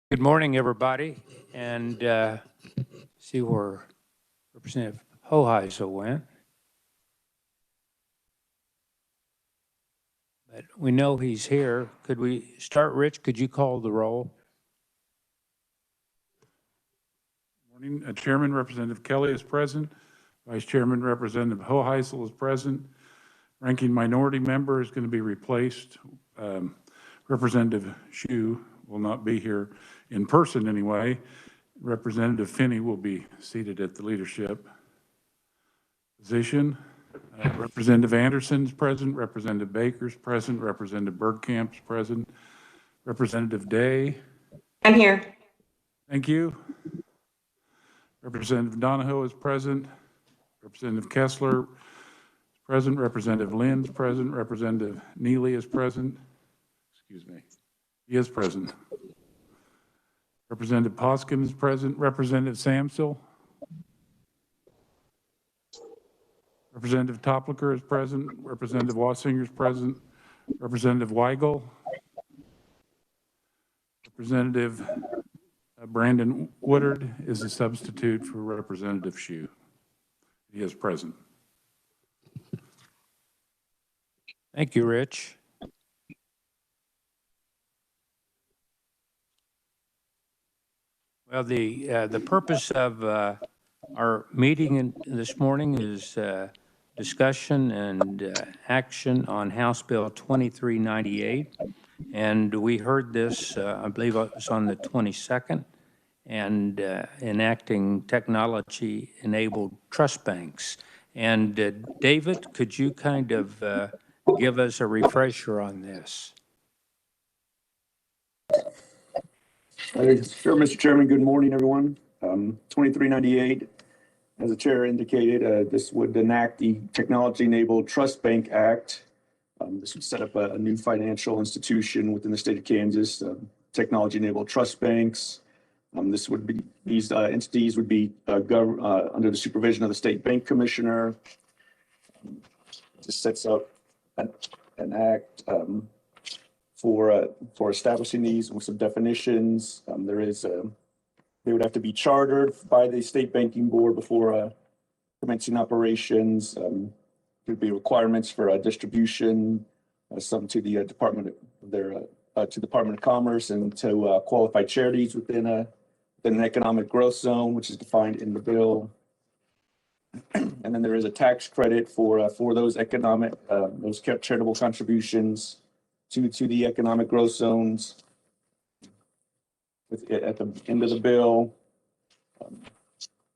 Good morning, everybody, and see where Representative Hoheisel went. But we know he's here. Could we start, Rich? Could you call the roll? Morning. Chairman Representative Kelly is present. Vice Chairman Representative Hoheisel is present. Ranking minority member is going to be replaced. Representative Shue will not be here in person anyway. Representative Finney will be seated at the leadership position. Representative Anderson is present. Representative Baker is present. Representative Bergkamp is present. Representative Day. I'm here. Thank you. Representative Donahoe is present. Representative Kessler is present. Representative Lynn is present. Representative Neely is present. Excuse me. He is present. Representative Poskin is present. Representative Samsel. Representative Topliker is present. Representative Wassinger is present. Representative Weigel. Representative Brandon Woodard is a substitute for Representative Shue. He is present. Thank you, Rich. Well, the purpose of our meeting this morning is discussion and action on House Bill 2398. And we heard this, I believe it was on the 22nd, and enacting technology-enabled trust banks. And David, could you kind of give us a refresher on this? Sure, Mr. Chairman. Good morning, everyone. 2398, as the chair indicated, this would enact the Technology-Enabled Trust Bank Act. This would set up a new financial institution within the state of Kansas, technology-enabled trust banks. These entities would be under the supervision of the state bank commissioner. This sets up an act for establishing these with some definitions. They would have to be chartered by the state banking board before commencing operations. There'd be requirements for distribution, some to the Department of Commerce, and to qualified charities within an economic growth zone, which is defined in the bill. And then there is a tax credit for those those charitable contributions to the economic growth zones. At the end of the bill,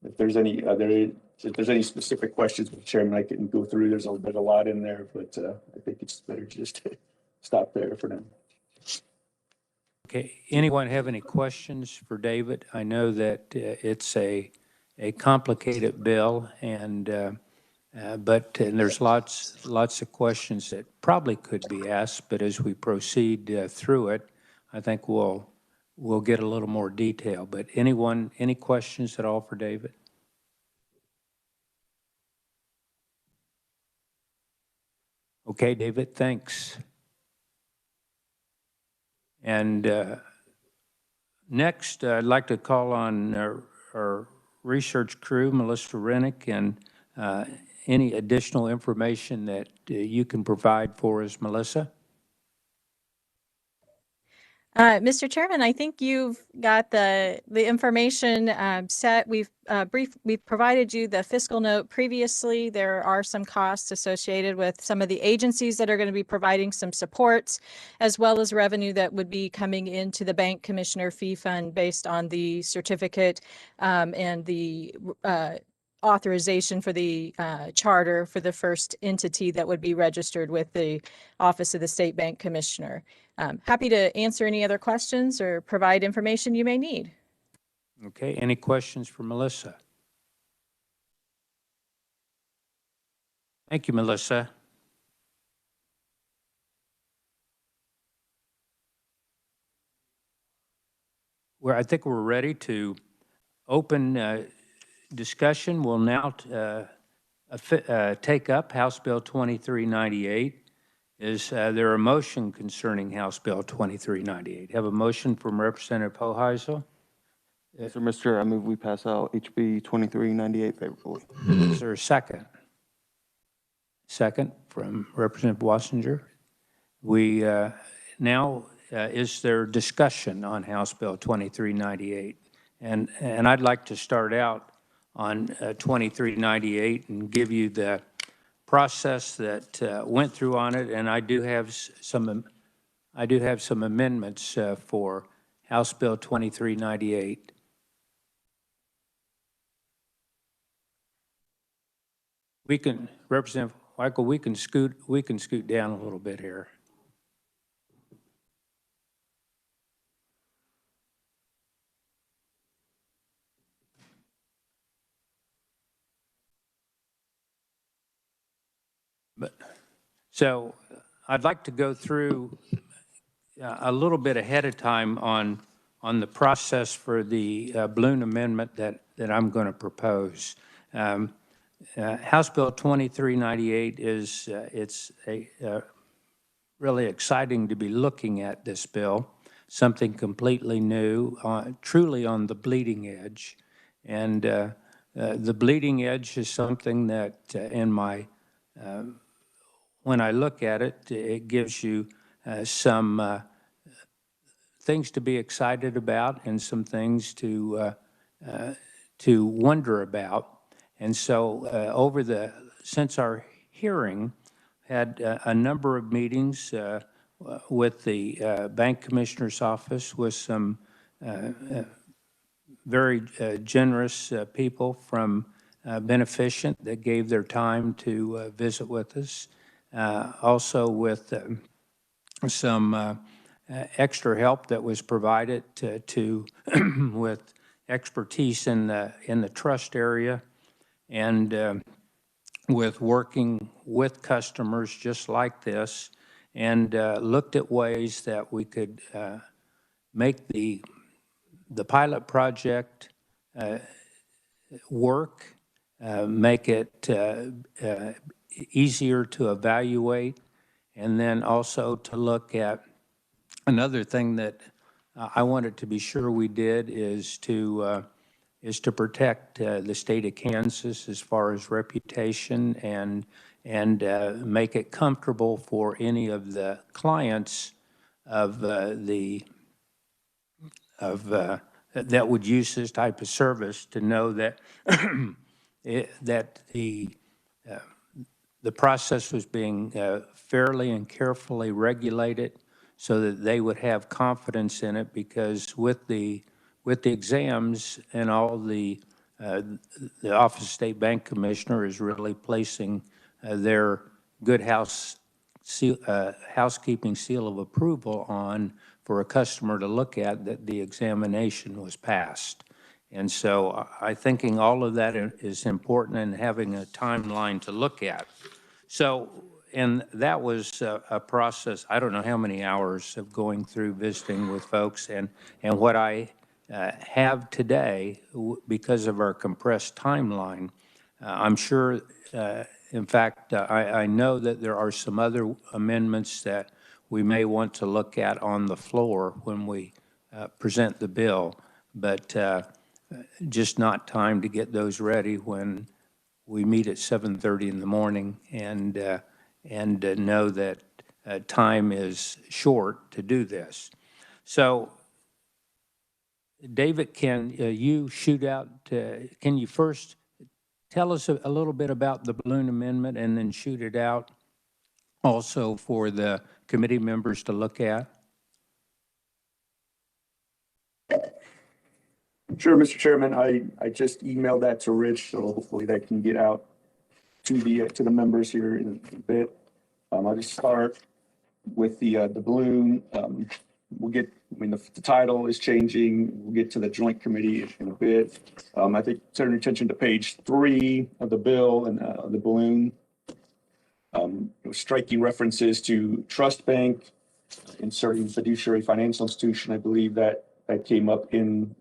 if there's any specific questions, Mr. Chairman, I can go through. There's a lot in there, but I think it's better just to stop there for now. Okay, anyone have any questions for David? I know that it's a complicated bill, and but there's lots of questions that probably could be asked, but as we proceed through it, I think we'll get a little more detail. But any questions at all for David? Okay, David, thanks. And next, I'd like to call on our research crew, Melissa Rennick, and any additional information that you can provide for us, Melissa. Mr. Chairman, I think you've got the information set. We've provided you the fiscal note previously. There are some costs associated with some of the agencies that are going to be providing some supports, as well as revenue that would be coming into the bank commissioner fee fund based on the certificate and the authorization for the charter for the first entity that would be registered with the Office of the State Bank Commissioner. Happy to answer any other questions or provide information you may need. Okay, any questions for Melissa? Thank you, Melissa. I think we're ready to open discussion. We'll now take up House Bill 2398. is there a motion concerning House Bill 2398? Have a motion from Representative Hoheisel. Yes, sir, Mr. Chair, I move we pass out HB 2398 favorably. Is there a second? Second from Representative Wassinger. We now, is there discussion on House Bill 2398? And I'd like to start out on 2398 and give you the process that went through on it, and I do have some amendments for House Bill 2398. We can, Representative Michael, we can scoot down a little bit here. So I'd like to go through a little bit ahead of time on the process for the balloon amendment that I'm going to propose. House Bill 2398 is it's really exciting to be looking at this bill, something completely new, truly on the bleeding edge. And the bleeding edge is something that in my when I look at it, it gives you some things to be excited about and some things to wonder about. And so since our hearing, had a number of meetings with the Bank Commissioner's Office with some very generous people from Beneficient that gave their time to visit with us. Also with some extra help that was provided to with expertise in the trust area and with working with customers just like this, and looked at ways that we could make the pilot project work, make it easier to evaluate, and then also to look at another thing that I wanted to be sure we did is to protect the state of Kansas as far as reputation and make it comfortable for any of the clients of that would use this type of service to know that that the process was being fairly and carefully regulated so that they would have confidence in it, because with the exams and all the Office of State Bank Commissioner is really placing their good housekeeping seal of approval on for a customer to look at that the examination was passed. And so I'm thinking all of that is important and having a timeline to look at. So, and that was a process, I don't know how many hours of going through visiting with folks, and what I have today, because of our compressed timeline, I'm sure, in fact, I know that there are some other amendments that we may want to look at on the floor when we present the bill, but just not time to get those ready when we meet at 7:30 in the morning and know that time is short to do this. So, David, can you shoot out, can you first tell us a little bit about the balloon amendment and then shoot it out also for the committee members to look at? Sure, Mr. Chairman, I just emailed that to Rich, so hopefully that can get out to the members here in a bit. I'll just start with the balloon. We'll get, the title is changing. We'll get to the joint committee in a bit. I think turn attention to page 3 of the bill and the balloon. Striking references to trust bank, inserting fiduciary financial institution. I believe that came up in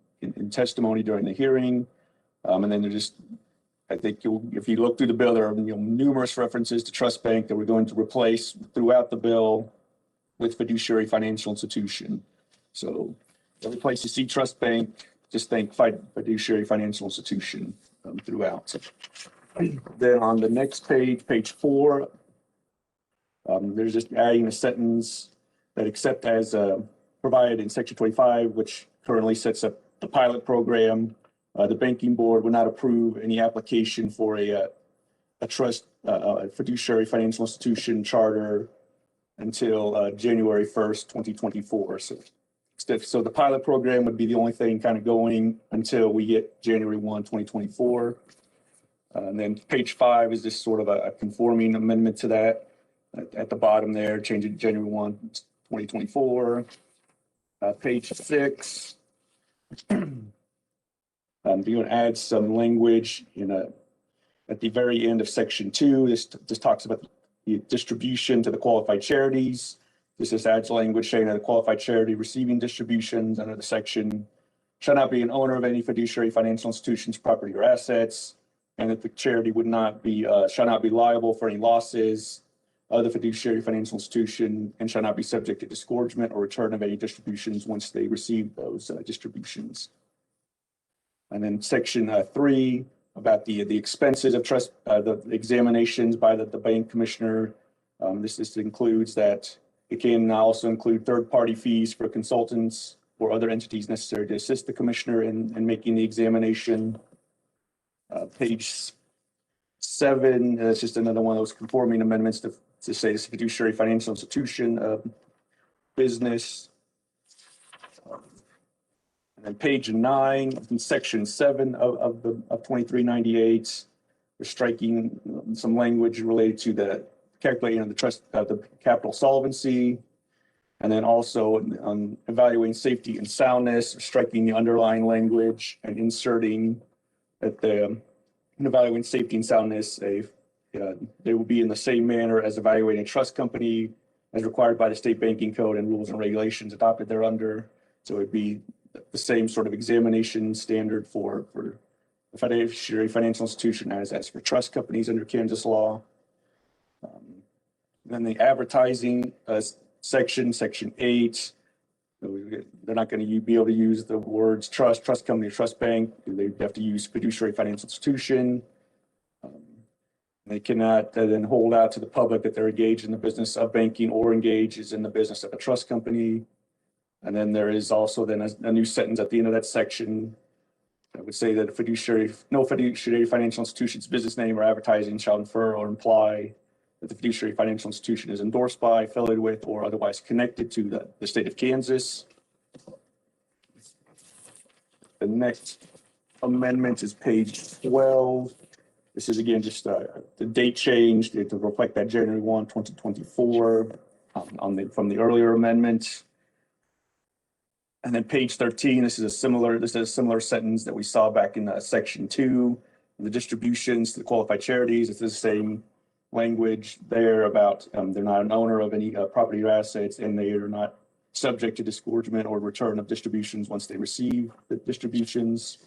testimony during the hearing. And then they're just I think if you look through the bill, there are numerous references to trust bank that we're going to replace throughout the bill with fiduciary financial institution. So every place you see trust bank, just think fiduciary financial institution throughout. Then on the next page, page 4, there's just adding a sentence that except as provided in section 25, which currently sets up the pilot program, the banking board would not approve any application for a trust, a fiduciary financial institution charter until January 1st, 2024. So the pilot program would be the only thing kind of going until we get January 1, 2024. And then page 5 is just sort of a conforming amendment to that at the bottom there, changing January 1, 2024. Page 6. You're going to add some language at the very end of section 2. This talks about the distribution to the qualified charities. This just adds language saying that a qualified charity receiving distributions under the section shall not be an owner of any fiduciary financial institution's property or assets, and that the charity would not be shall not be liable for any losses of the fiduciary financial institution and shall not be subject to disgorgement or return of any distributions once they receive those distributions. And then section 3 about the expenses of trust, the examinations by the bank commissioner. This includes that it can also include third-party fees for consultants or other entities necessary to assist the commissioner in making the examination. Page 7, it's just another one of those conforming amendments to say this fiduciary financial institution business. And then page 9, in section 7 of 2398, we're striking some language related to the calculating of the trust, the capital solvency, and then also evaluating safety and soundness, striking the underlying language and inserting that in evaluating safety and soundness, they will be in the same manner as evaluating a trust company as required by the state banking code and rules and regulations adopted thereunder. So it'd be the same sort of examination standard for the fiduciary financial institution as for trust companies under Kansas law. Then the advertising section 8, they're not going to be able to use the words trust company, or trust bank. They have to use fiduciary financial institution. They cannot then hold out to the public that they're engaged in the business of banking or engages in the business of a trust company. And then there is also then a new sentence at the end of that section that would say that no fiduciary financial institution's business name or advertising shall infer or imply that the fiduciary financial institution is endorsed by, affiliated with, or otherwise connected to the state of Kansas. The next amendment is page 12. This is again just the date change to reflect that January 1, 2024 from the earlier amendment. And then page 13, this is a similar sentence that we saw back in section 2, the distributions to the qualified charities. It's the same language there about they're not an owner of any property or assets, and they are not subject to disgorgement or return of distributions once they receive the distributions.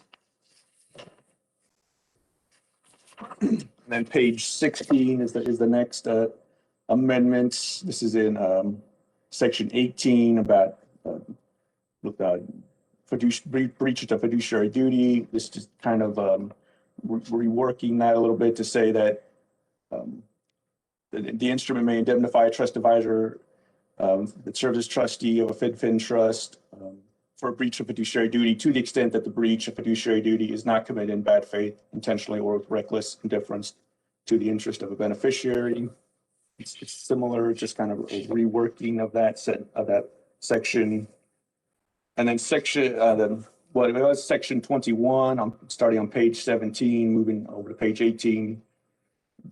And then page 16 is the next amendment. This is in section 18 about breach of fiduciary duty. This is kind of reworking that a little bit to say that the instrument may indemnify a trust advisor that serves as trustee of a FidFin trust for a breach of fiduciary duty to the extent that the breach of fiduciary duty is not committed in bad faith, intentionally, or with reckless indifference to the interest of a beneficiary. It's similar, just kind of a reworking of that section. And then section 21, I'm starting on page 17, moving over to page 18.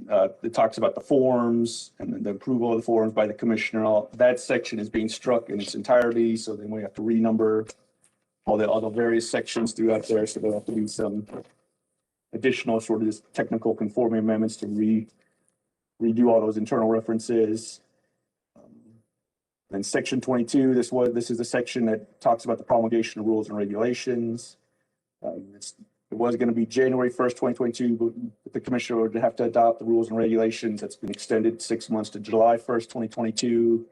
It talks about the forms and the approval of the forms by the commissioner. That section is being struck in its entirety, so then we have to renumber all the various sections throughout there. So there'll have to be some additional sort of technical conforming amendments to redo all those internal references. Then section 22, this is the section that talks about the promulgation of rules and regulations. It's It was going to be January 1st, 2022, but the commissioner would have to adopt the rules and regulations. That's been extended 6 months to July 1st, 2022.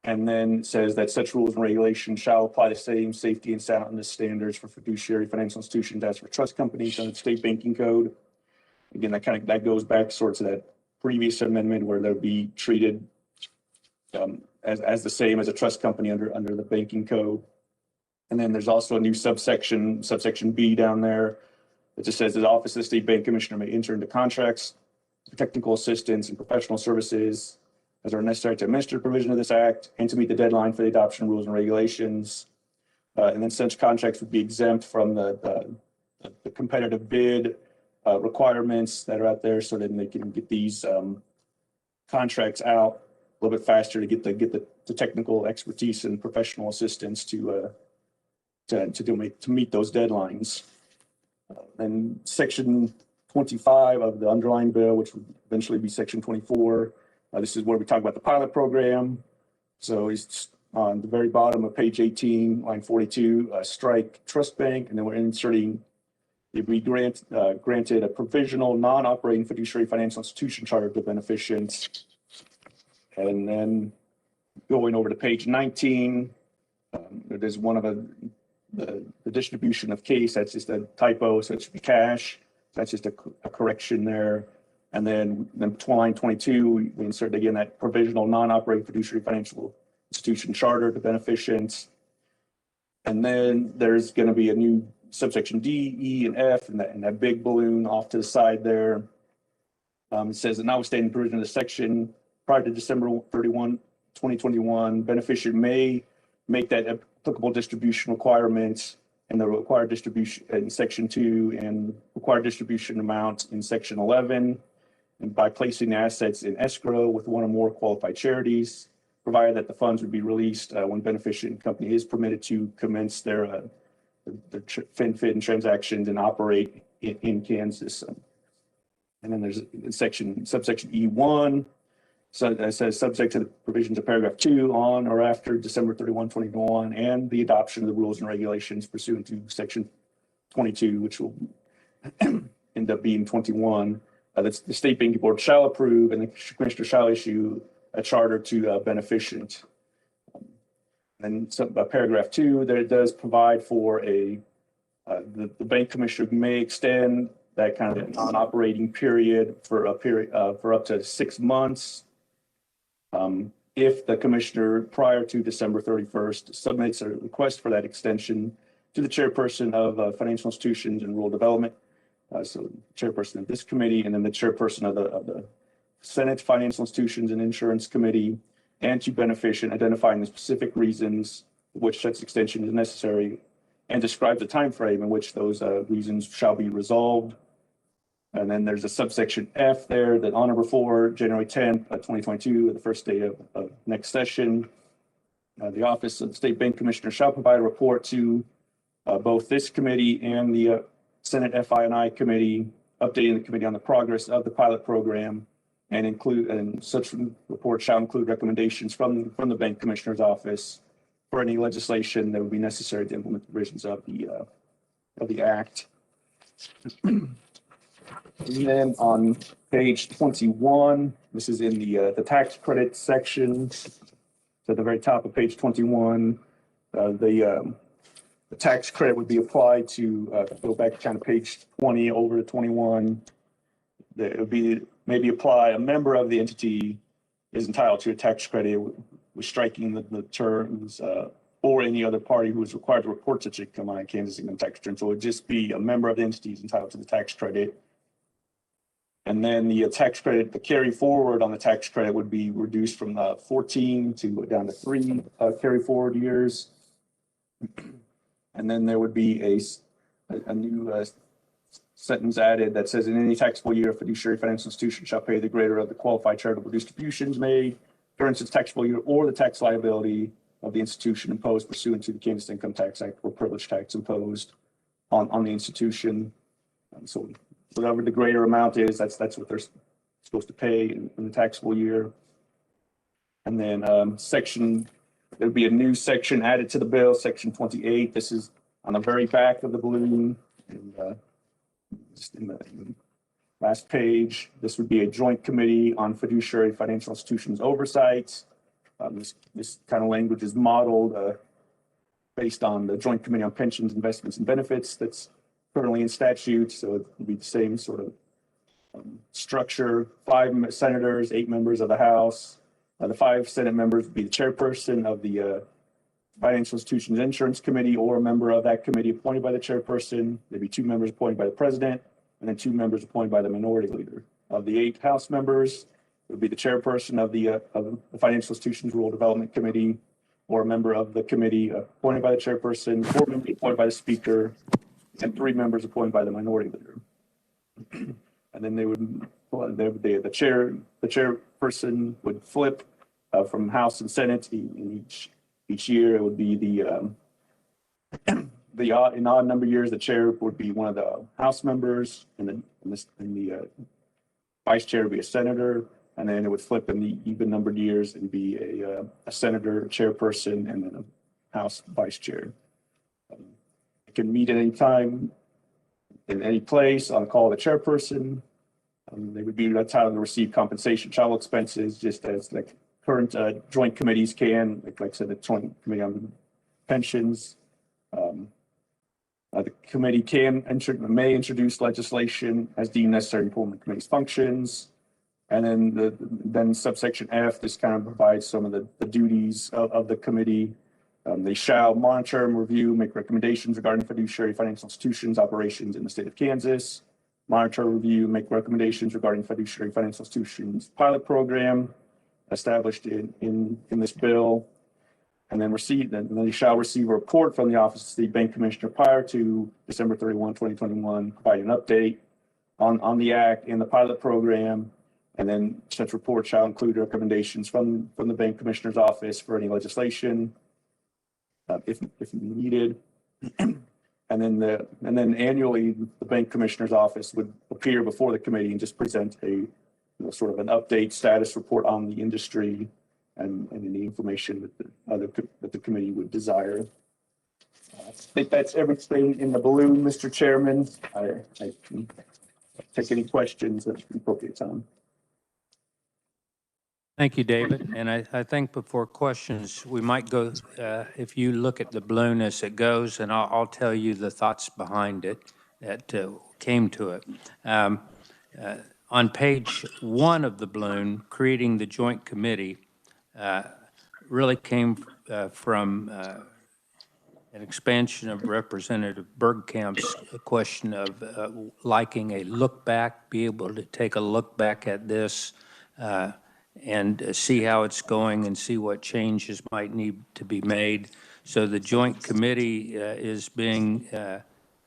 And then it says that such rules and regulations shall apply the same safety and soundness standards for fiduciary financial institutions as for trust companies under the state banking code. Again, that goes back sort of to that previous amendment where they'll be treated as the same as a trust company under the banking code. And then there's also a new subsection B down there. It just says the Office of the State Bank Commissioner may enter into contracts for technical assistance and professional services as are necessary to administer the provision of this act and to meet the deadline for the adoption of rules and regulations. And then such contracts would be exempt from the competitive bid requirements that are out there, so that they can get these contracts out a little bit faster to get the technical expertise and professional assistance to meet those deadlines. And Section 25 of the underlying bill, which would eventually be Section 24, this is where we talk about the pilot program. So it's on the very bottom of page 18, line 42, strike trust bank, and then we're inserting if we granted a provisional non-operating fiduciary financial institution charter to beneficiaries. And then going over to page 19, there's one of the distribution of case. That's just a typo, so it should be cash. That's just a correction there. And then line 22, we insert again that provisional non-operating fiduciary financial institution charter to beneficiaries. And then there's going to be a new subsection D, E, and F, and that big balloon off to the side there. It says that notwithstanding the provision of the section prior to December 31, 2021, beneficiary may make that applicable distribution requirements and the required distribution in Section 2 and required distribution amount in Section 11, and by placing the assets in escrow with one or more qualified charities, provided that the funds would be released when beneficiary company is permitted to commence their FinFit and transactions and operate in Kansas. And then there's subsection E1. So it says subject to the provisions of paragraph 2 on or after December 31, 2021, and the adoption of the rules and regulations pursuant to Section 22, which will end up being 21. That's the State Banking Board shall approve, and the Commissioner shall issue a charter to beneficiaries. And paragraph 2, there it does provide for the bank commissioner may extend that kind of non-operating period for up to 6 months. If the commissioner prior to December 31st submits a request for that extension to the chairperson of financial institutions and rural development, so chairperson of this committee, and then the chairperson of the Senate Financial Institutions and Insurance Committee, and to beneficiary, identifying the specific reasons which such extension is necessary, and describe the time frame in which those reasons shall be resolved. And then there's a subsection F there that on or before January 10th, 2022, the first day of next session, the Office of the State Bank Commissioner shall provide a report to both this committee and the Senate FI&I Committee, updating the committee on the progress of the pilot program, and such report shall include recommendations from the Bank Commissioner's Office for any legislation that would be necessary to implement the provisions of the Act. And then on page 21, this is in the tax credit section. So at the very top of page 21, the tax credit would be applied to go back to kind of page 20 over to 21. It would be maybe apply a member of the entity is entitled to a tax credit with striking the terms or any other party who is required to report such income on a Kansas income tax return. So it would just be a member of the entity is entitled to the tax credit. And then the tax credit, the carry forward on the tax credit would be reduced from 14 to down to 3 carry forward years. And then there would be a new sentence added that says in any taxable year, a fiduciary financial institution shall pay the greater of the qualified charitable distributions made during its taxable year or the tax liability of the institution imposed pursuant to the Kansas Income Tax Act or privilege tax imposed on the institution. So whatever the greater amount is, that's what they're supposed to pay in the taxable year. And then there'll be a new section added to the bill, section 28. This is on the very back of the balloon. And just in the last page, this would be a joint committee on fiduciary financial institutions oversight. This kind of language is modeled based on the Joint Committee on Pensions, Investments, and Benefits that's currently in statute. So it would be the same sort of structure, 5 senators, 8 members of the House. The 5 Senate members would be the chairperson of the Financial Institutions Insurance Committee or a member of that committee appointed by the chairperson. There'd be 2 members appointed by the president and then 2 members appointed by the minority leader. Of the 8 House members, it would be the chairperson of the Financial Institutions Rural Development Committee or a member of the committee appointed by the chairperson, 4 members appointed by the speaker, and 3 members appointed by the minority leader. And then the chairperson would flip from House and Senate in each year. It would be in odd number years, the chair would be one of the House members, and the vice chair would be a senator, and then it would flip in the even numbered years and be a senator, chairperson, and then a House vice chair. It can meet at any time, in any place, on call of the chairperson. They would be entitled to receive compensation, travel expenses, just as like current joint committees can, like I said, the Joint Committee on Pensions. The committee may introduce legislation as deemed necessary to perform the committee's functions. And then subsection F, this kind of provides some of the duties of the committee. They shall monitor and review, make recommendations regarding fiduciary financial institutions operations in the state of Kansas. Monitor, review, make recommendations regarding fiduciary financial institutions pilot program established in this bill. And then they shall receive a report from the Office of the Bank Commissioner prior to December 31, 2021, providing an update on the act and the pilot program. And then such report shall include recommendations from the Bank Commissioner's office for any legislation, if needed. And then annually, the Bank Commissioner's office would appear before the committee and just present a sort of an update status report on the industry and any information that the committee would desire. I think that's everything in the balloon, Mr. Chairman. I can take any questions at the appropriate time. Thank you, David. And I think before questions, we might go, if you look at the balloon as it goes, and I'll tell you the thoughts behind it that came to it. On page 1 of the balloon, creating the joint committee really came from an expansion of Representative Bergkamp's question of liking a look back, be able to take a look back at this and see how it's going and see what changes might need to be made. So the joint committee is being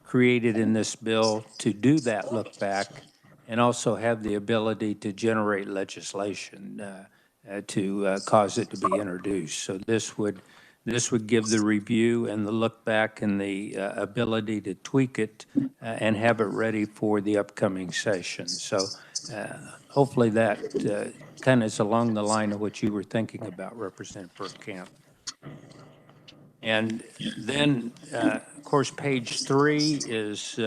created in this bill to do that look back and also have the ability to generate legislation to cause it to be introduced. So this would give the review and the look back and the ability to tweak it and have it ready for the upcoming session. So hopefully that kind of is along the line of what you were thinking about, Representative Bergkamp. And then, of course, page 3 is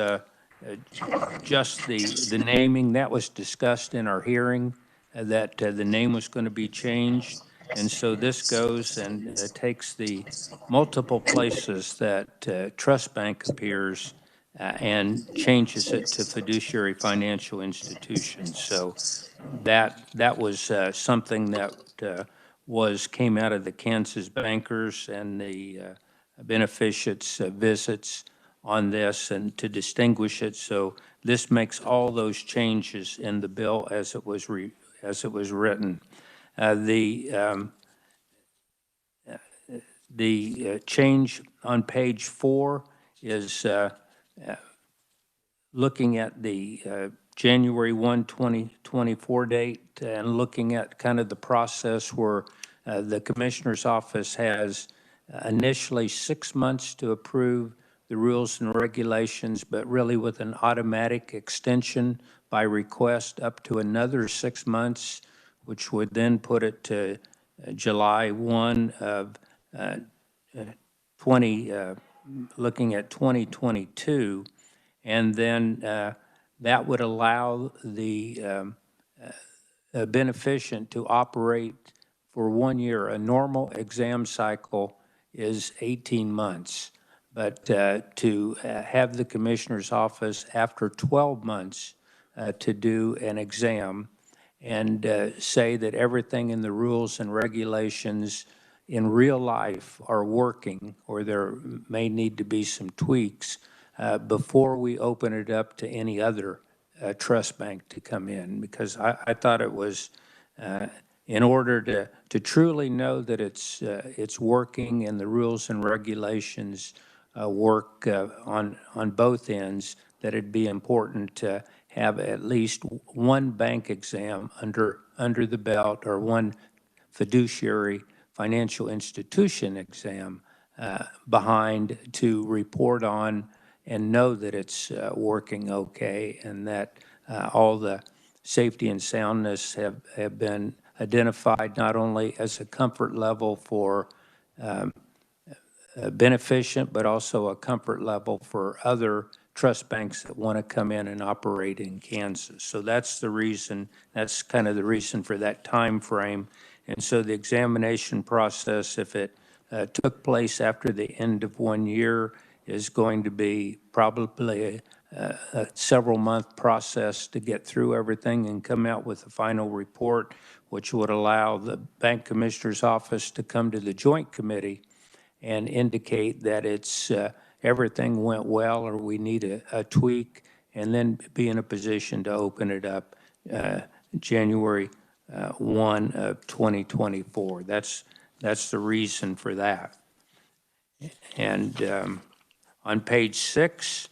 just the naming. That was discussed in our hearing, that the name was going to be changed. And so this goes and takes the multiple places that Trust Bank appears and changes it to Fiduciary Financial Institutions. So that was something that came out of the Kansas bankers and the beneficiaries visits on this and to distinguish it. So this makes all those changes in the bill as it was written. The change on page 4 is looking at the January 1, 2024 date and looking at kind of the process where the Commissioner's Office has initially 6 months to approve the rules and regulations, but really with an automatic extension by request up to another 6 months, which would then put it to July 1 of looking at 2022. And then that would allow the beneficent to operate for 1 year. A normal exam cycle is 18 months. But to have the commissioner's office after 12 months to do an exam and say that everything in the rules and regulations in real life are working, or there may need to be some tweaks before we open it up to any other trust bank to come in, because I thought it was in order to truly know that it's working and the rules and regulations work on both ends, that it'd be important to have at least one bank exam under the belt, or one fiduciary financial institution exam behind to report on and know that it's working okay, and that all the safety and soundness have been identified not only as a comfort level for beneficent, but also a comfort level for other trust banks that want to come in and operate in Kansas. So that's the reason, that's kind of the reason for that time frame. And so the examination process, if it took place after the end of 1 year, is going to be probably a several-month process to get through everything and come out with a final report, which would allow the bank commissioner's office to come to the joint committee and indicate that it's everything went well, or we need a tweak, and then be in a position to open it up January 1 of 2024. That's the reason for that. And on page 6,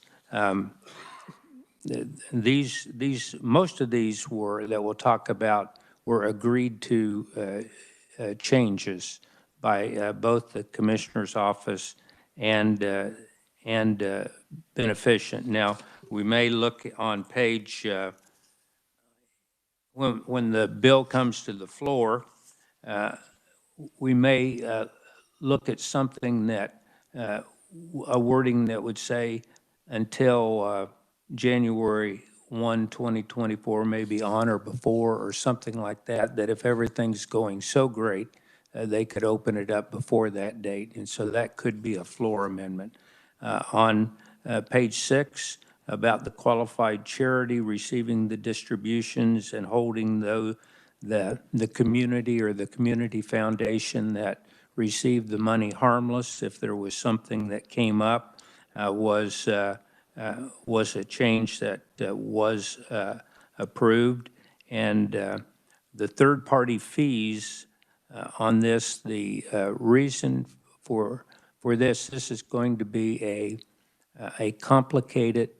most of these were, that we'll talk about, were agreed to changes by both the commissioner's office and beneficent. Now, we may look on page, when the bill comes to the floor, we may look at something that, a wording that would say until January 1, 2024, maybe on or before, or something like that, that if everything's going so great, they could open it up before that date. And so that could be a floor amendment. On page 6, about the qualified charity receiving the distributions and holding the community or the community foundation that received the money harmless, if there was something that came up, was a change that was approved. And the third-party fees on this, the reason for this is going to be a complicated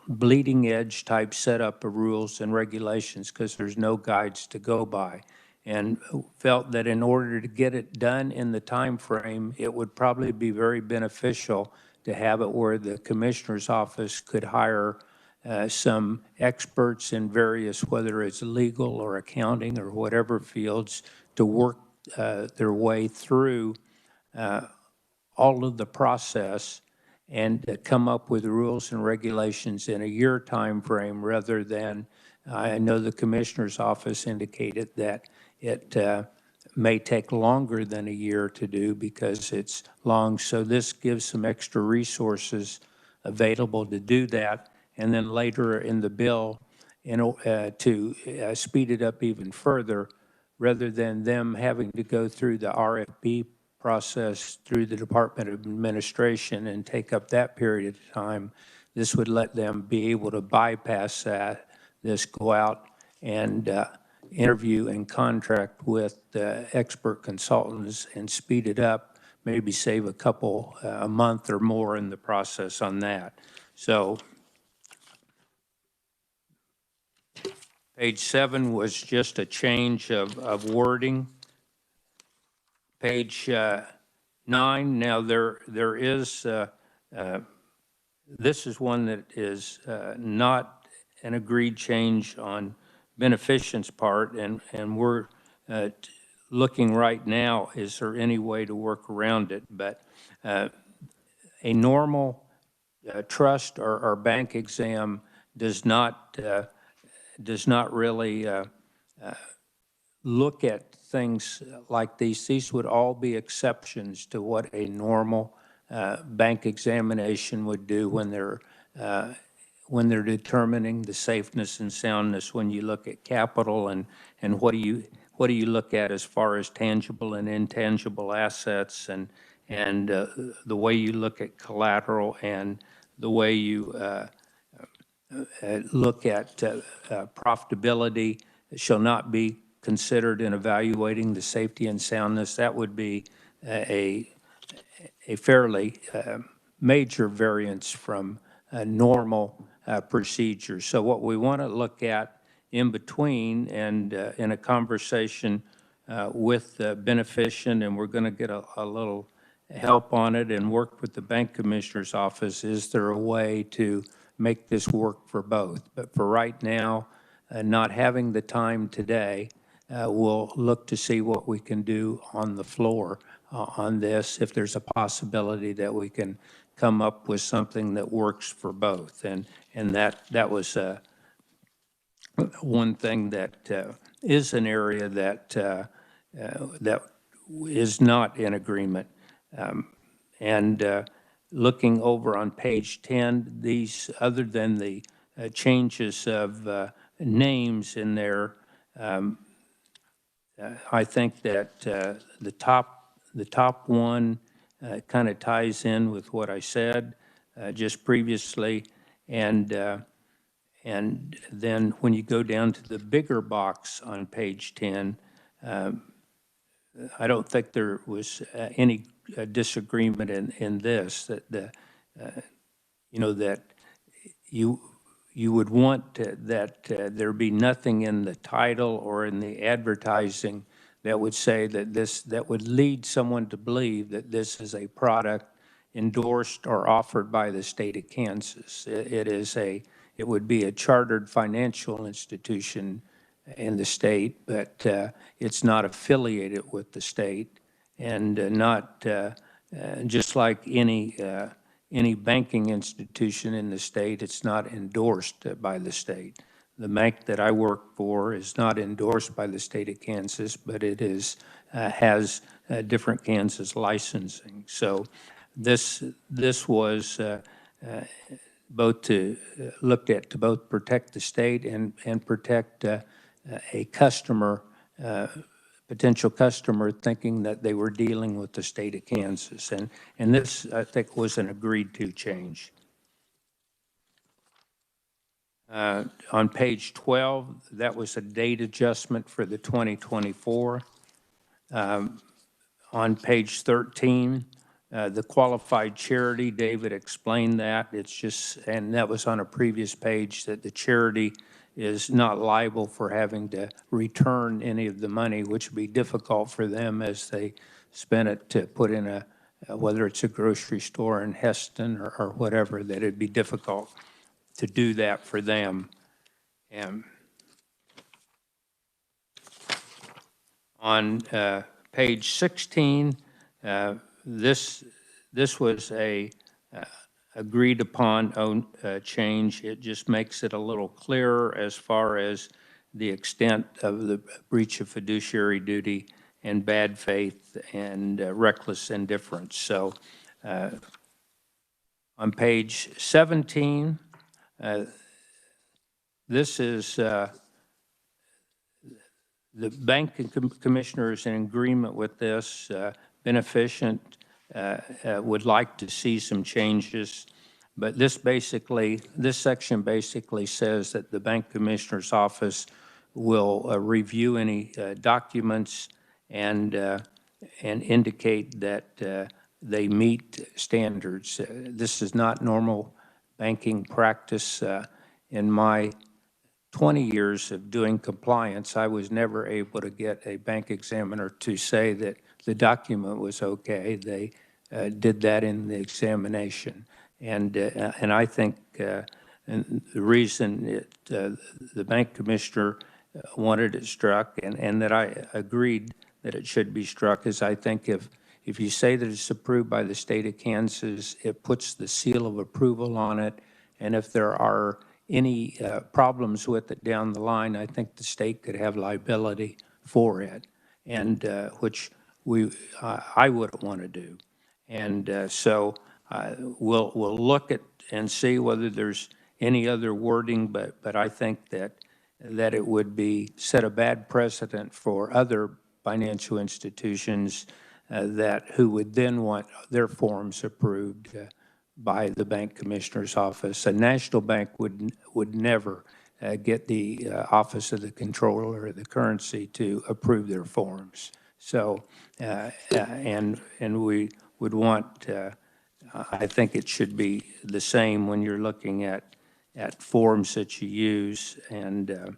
bleeding edge type setup of rules and regulations, because there's no guides to go by, and felt that in order to get it done in the time frame, it would probably be very beneficial to have it where the commissioner's office could hire some experts in various, whether it's legal or accounting or whatever fields, to work their way through all of the process and come up with rules and regulations in a year time frame, rather than, I know the commissioner's office indicated that it may take longer than a year to do because it's long. So this gives some extra resources available to do that. And then later in the bill, to speed it up even further, rather than them having to go through the RFP process through the Department of Administration and take up that period of time, this would let them be able to bypass that, go out and interview and contract with expert consultants and speed it up, maybe save a month or more in the process on that. So page 7 was just a change of wording. Page 9, now there is, this is one that is not an agreed change on beneficent's part, and we're looking right now, is there any way to work around it? But a normal trust or bank exam does not really look at things like these. These would all be exceptions to what a normal bank examination would do when they're determining the safeness and soundness. When you look at capital and what do you look at as far as tangible and intangible assets, and the way you look at collateral, and the way you look at profitability shall not be considered in evaluating the safety and soundness. That would be a fairly major variance from normal procedures. So what we want to look at in between, and in a conversation with the beneficent, and we're going to get a little help on it and work with the bank commissioner's office, is there a way to make this work for both? But for right now, not having the time today, we'll look to see what we can do on the floor on this, if there's a possibility that we can come up with something that works for both. And that was one thing that is an area that is not in agreement. And looking over on page 10, these, other than the changes of names in there, I think that the top one kind of ties in with what I said just previously, and then when you go down to the bigger box on page 10, I don't think there was any disagreement in this, that that you would want that there be nothing in the title or in the advertising that would say that would lead someone to believe that this is a product endorsed or offered by the state of Kansas. It would be a chartered financial institution in the state, but it's not affiliated with the state, and not just like any banking institution in the state, it's not endorsed by the state. The bank that I work for is not endorsed by the state of Kansas, but it has different Kansas licensing. So this was both looked at to both protect the state and protect a customer, potential customer, thinking that they were dealing with the state of Kansas. And this, I think, was an agreed to change. On page 12, that was a date adjustment for the 2024. On page 13, the qualified charity, David explained that. It's just, and that was on a previous page, that the charity is not liable for having to return any of the money, which would be difficult for them as they spend it to put in whether it's a grocery store in Heston or whatever, that it'd be difficult to do that for them. And on page 16, this was a agreed upon change. It just makes it a little clearer as far as the extent of the breach of fiduciary duty and bad faith and reckless indifference. So on page 17, this is the bank commissioner is in agreement with this. Beneficent would like to see some changes, but this section basically says that the bank commissioner's office will review any documents and indicate that they meet standards. This is not normal banking practice. In my 20 years of doing compliance, I was never able to get a bank examiner to say that the document was okay. They did that in the examination. And I think and the reason the bank commissioner wanted it struck, and that I agreed that it should be struck, is I think if if you say that it's approved by the state of Kansas, it puts the seal of approval on it. And if there are any problems with it down the line, I think the state could have liability for it, and which I wouldn't want to do. And so we'll look at and see whether there's any other wording, but I think that it would be set a bad precedent for other financial institutions who would then want their forms approved by the bank commissioner's office. A national bank would never get the office of the controller of the currency to approve their forms. So, and we would want, I think it should be the same when you're looking at forms that you use. And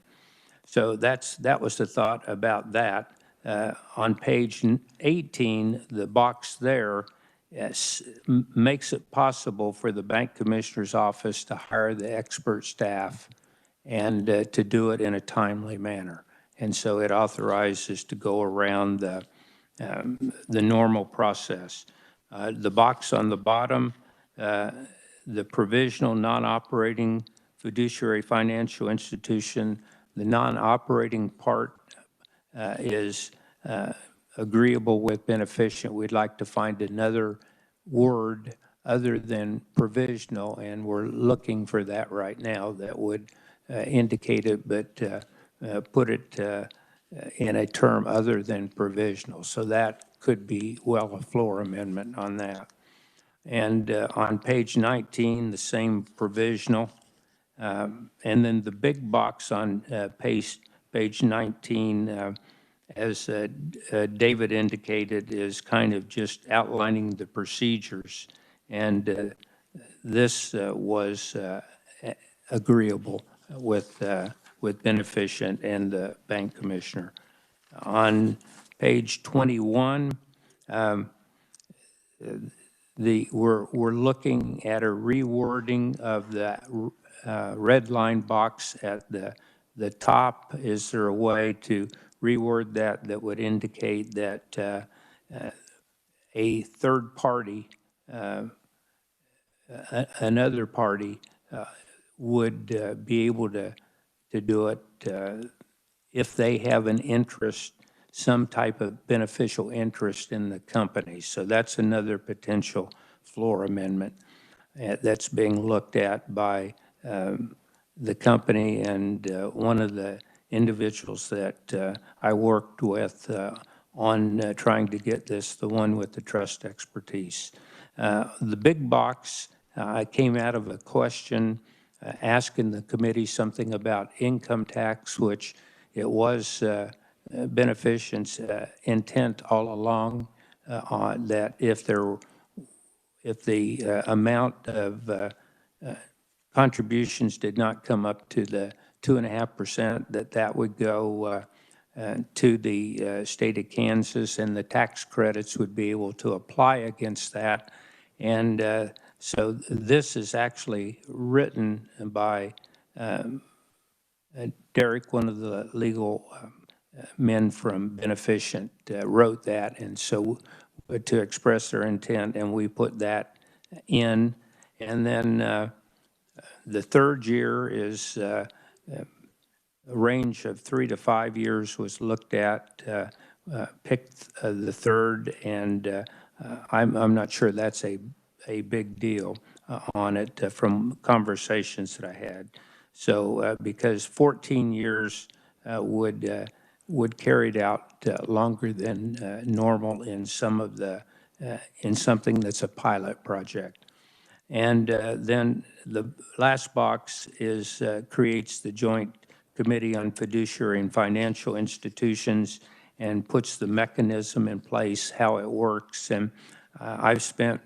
so that was the thought about that. On page 18, the box there makes it possible for the bank commissioner's office to hire the expert staff and to do it in a timely manner. And so it authorizes to go around the normal process. The box on the bottom, the provisional non-operating fiduciary financial institution, the non-operating part is agreeable with beneficent. We'd like to find another word other than provisional, and we're looking for that right now that would indicate it, but put it in a term other than provisional. So that could be, well, a floor amendment on that. And on page 19, the same provisional. And then the big box on page 19, as David indicated, is kind of just outlining the procedures. And this was agreeable with beneficent and the bank commissioner. On page 21, we're looking at a rewording of the red line box at the top. Is there a way to reword that would indicate that a third party, another party, would be able to do it if they have an interest, some type of beneficial interest in the company? So that's another potential floor amendment that's being looked at by the company and one of the individuals that I worked with on trying to get this, the one with the trust expertise. The big box came out of a question asking the committee something about income tax, which it was beneficent's intent all along on that if the amount of contributions did not come up to the 2.5%, that would go to the state of Kansas, and the tax credits would be able to apply against that. And so this is actually written by Derek, one of the legal men from Beneficent, wrote that, and so to express their intent, and we put that in. And then the third year is a range of 3 to 5 years was looked at, picked the third, and I'm not sure that's a big deal on it from conversations that I had. So because 14 years would carry it out longer than normal in some of the in something that's a pilot project. And then the last box is creates the Joint Committee on Fiduciary and Financial Institutions and puts the mechanism in place, how it works. And I've spent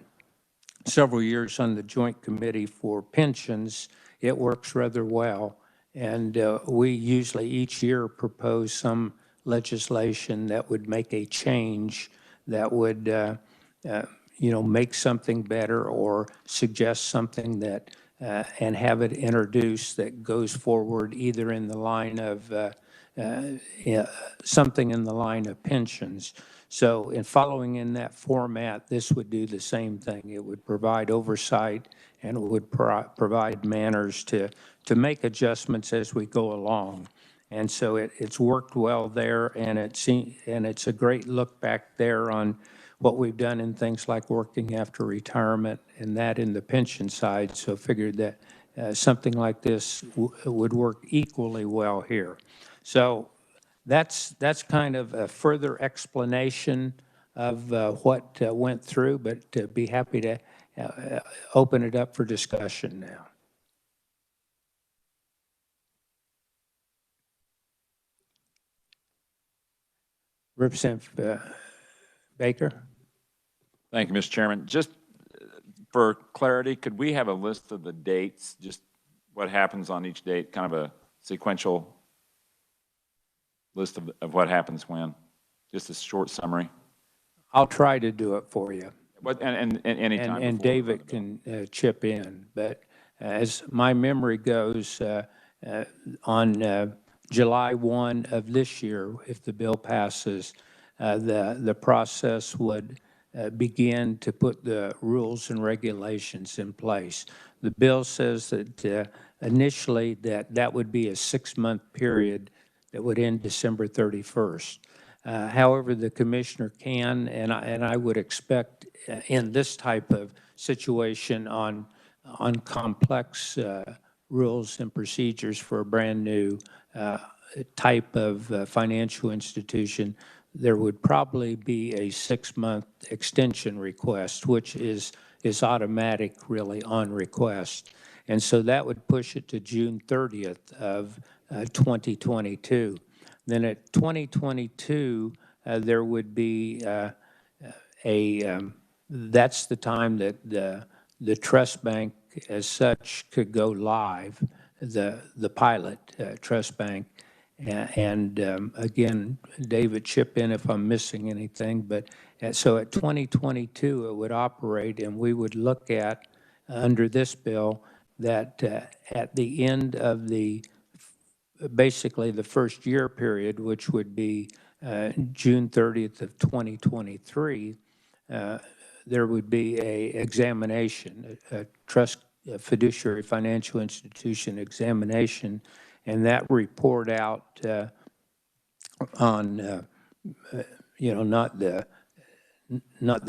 several years on the Joint Committee for Pensions. It works rather well. And we usually each year propose some legislation that would make a change that would make something better or suggest something that, and have it introduced that goes forward either in the line of something in the line of pensions. So in following in that format, this would do the same thing. It would provide oversight and it would provide manners to make adjustments as we go along. And so it's worked well there, and it's a great look back there on what we've done in things like working after retirement and that in the pension side. So figured that something like this would work equally well here. So that's kind of a further explanation of what went through, but be happy to open it up for discussion now. Representative Baker? Thank you, Mr. Chairman. Just for clarity, could we have a list of the dates, just what happens on each date, kind of a sequential list of what happens when? Just a short summary. I'll try to do it for you. And anytime. And David can chip in. But as my memory goes, on July 1 of this year, if the bill passes, the process would begin to put the rules and regulations in place. The bill says that initially that would be a 6-month period that would end December 31st. However, the commissioner can, and I would expect in this type of situation on complex rules and procedures for a brand new type of financial institution, there would probably be a 6-month extension request, which is automatic really on request. And so that would push it to June 30th of 2022. Then at 2022, there would be that's the time that the trust bank as such could go live, the pilot trust bank. And again, David, chip in if I'm missing anything, but so at 2022, it would operate, and we would look at, under this bill, that at the end of basically the first year period, which would be June 30th of 2023, there would be a examination, a fiduciary financial institution examination, and that report out on, not the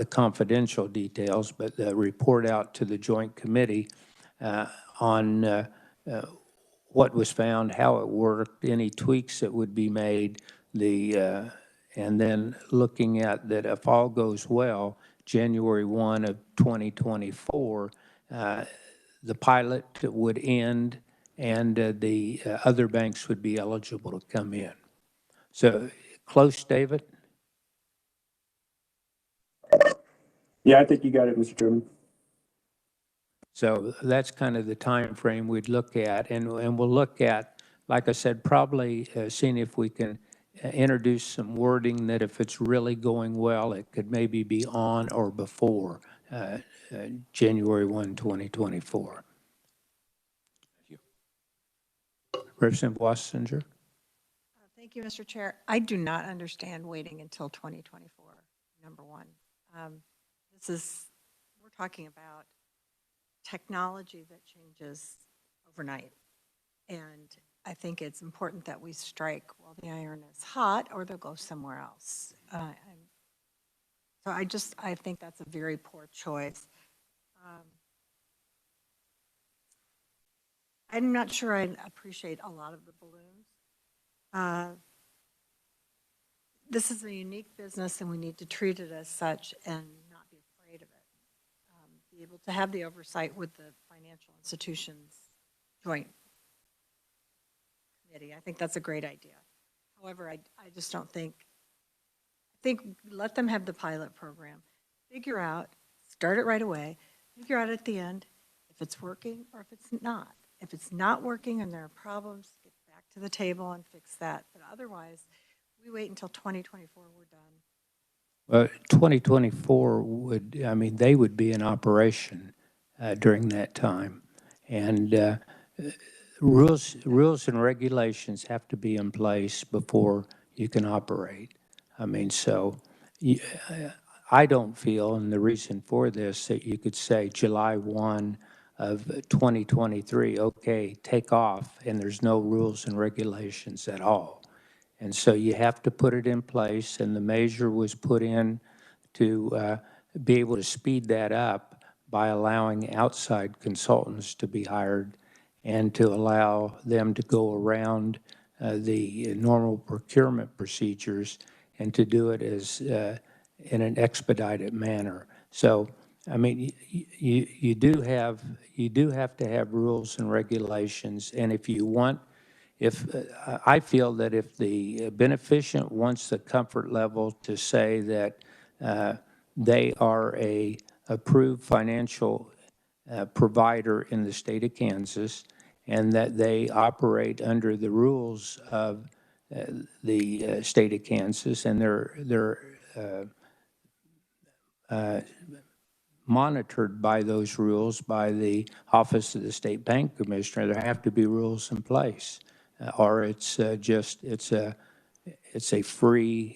confidential details, but the report out to the joint committee on what was found, how it worked, any tweaks that would be made, and then looking at that if all goes well, January 1 of 2024, the pilot would end and the other banks would be eligible to come in. So close, David? Yeah, I think you got it, Mr. Chairman. So that's kind of the time frame we'd look at, and we'll look at, like I said, probably seeing if we can introduce some wording that if it's really going well, it could maybe be on or before January 1, 2024. Thank you. Representative Wassinger? Thank you, Mr. Chair. I do not understand waiting until 2024, number one. We're talking about technology that changes overnight. And I think it's important that we strike while the iron is hot, or they'll go somewhere else. So I think that's a very poor choice. I'm not sure I appreciate a lot of the balloons. This is a unique business, and we need to treat it as such and not be afraid of it. Be able to have the oversight with the financial institutions joint committee. I think that's a great idea. However, I just don't think let them have the pilot program. Figure out, start it right away, figure out at the end if it's working or if it's not. If it's not working and there are problems, get back to the table and fix that. But otherwise, we wait until 2024, we're done. 2024 they would be in operation during that time. And rules and regulations have to be in place before you can operate. So y- I don't feel, and the reason for this, that you could say July 1 of 2023, okay, take off, and there's no rules and regulations at all. And so you have to put it in place, and the measure was put in to be able to speed that up by allowing outside consultants to be hired and to allow them to go around the normal procurement procedures and to do it as in an expedited manner. So, I mean, you do have to have rules and regulations, and if you want, if I feel that if the beneficent wants the comfort level to say that they are a approved financial provider in the state of Kansas, and that they operate under the rules of the state of Kansas, and they're monitored by those rules by the Office of the State Bank Commissioner. There have to be rules in place, or it's a free,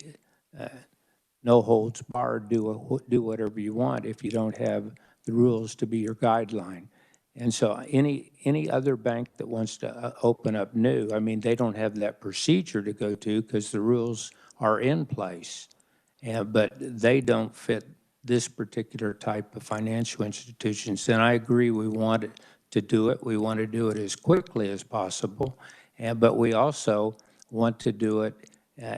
no holds barred, do whatever you want if you don't have the rules to be your guideline. And so any other bank that wants to open up new, I mean, they don't have that procedure to go to because the rules are in place. But they don't fit this particular type of financial institutions. And I agree, we want to do it. We want to do it as quickly as possible. But we also want to do it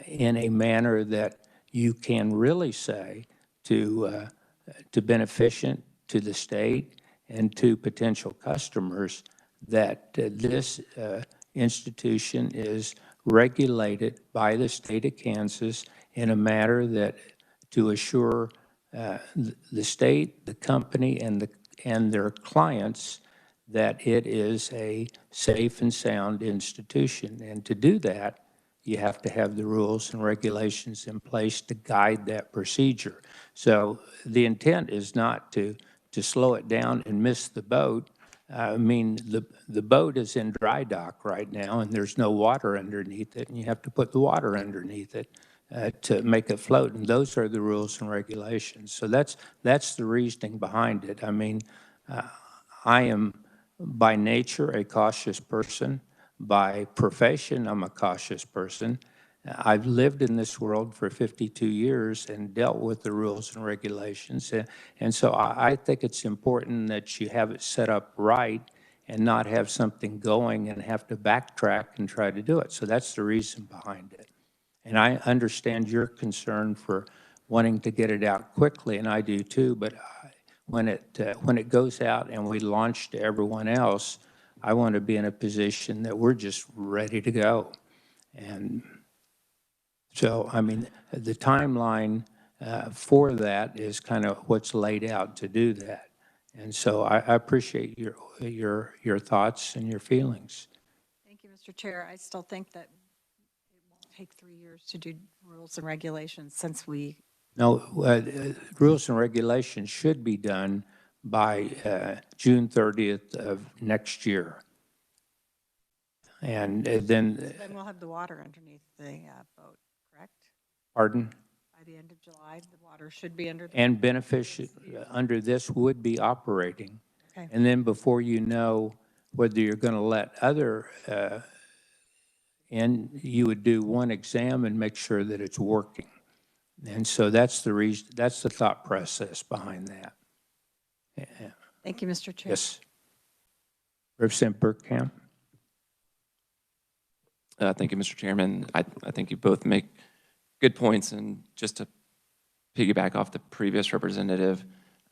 in a manner that you can really say to beneficent, to the state, and to potential customers that this institution is regulated by the state of Kansas in a manner that to assure the state, the company, and their clients that it is a safe and sound institution. And to do that, you have to have the rules and regulations in place to guide that procedure. So the intent is not to slow it down and miss the boat. I mean, the boat is in dry dock right now, and there's no water underneath it, and you have to put the water underneath it to make it float, and those are the rules and regulations. So that's the reasoning behind it. I mean, I am by nature a cautious person. By profession, I'm a cautious person. I've lived in this world for 52 years and dealt with the rules and regulations. And so I think it's important that you have it set up right and not have something going and have to backtrack and try to do it. So that's the reason behind it. And I understand your concern for wanting to get it out quickly, and I do too, but when it goes out and we launch to everyone else, I want to be in a position that we're just ready to go. And so, I mean, the timeline for that is kind of what's laid out to do that. And so I appreciate your thoughts and your feelings. Thank you, Mr. Chair. I still think that it won't take 3 years to do rules and regulations since we, No, rules and regulations should be done by June 30th of next year. And then, we'll have the water underneath the boat, correct? pardon? By the end of July, the water should be under the. And beneficiary under this would be operating. Okay. And then before you know whether you're going to let other in, you would do one exam and make sure that it's working. And so that's the reason, that's the thought process behind that. Yeah. Thank you, Mr. Chair. Yes. Representative Burkham. Thank you, Mr. Chairman. I think you both make good points, and just to piggyback off the previous representative,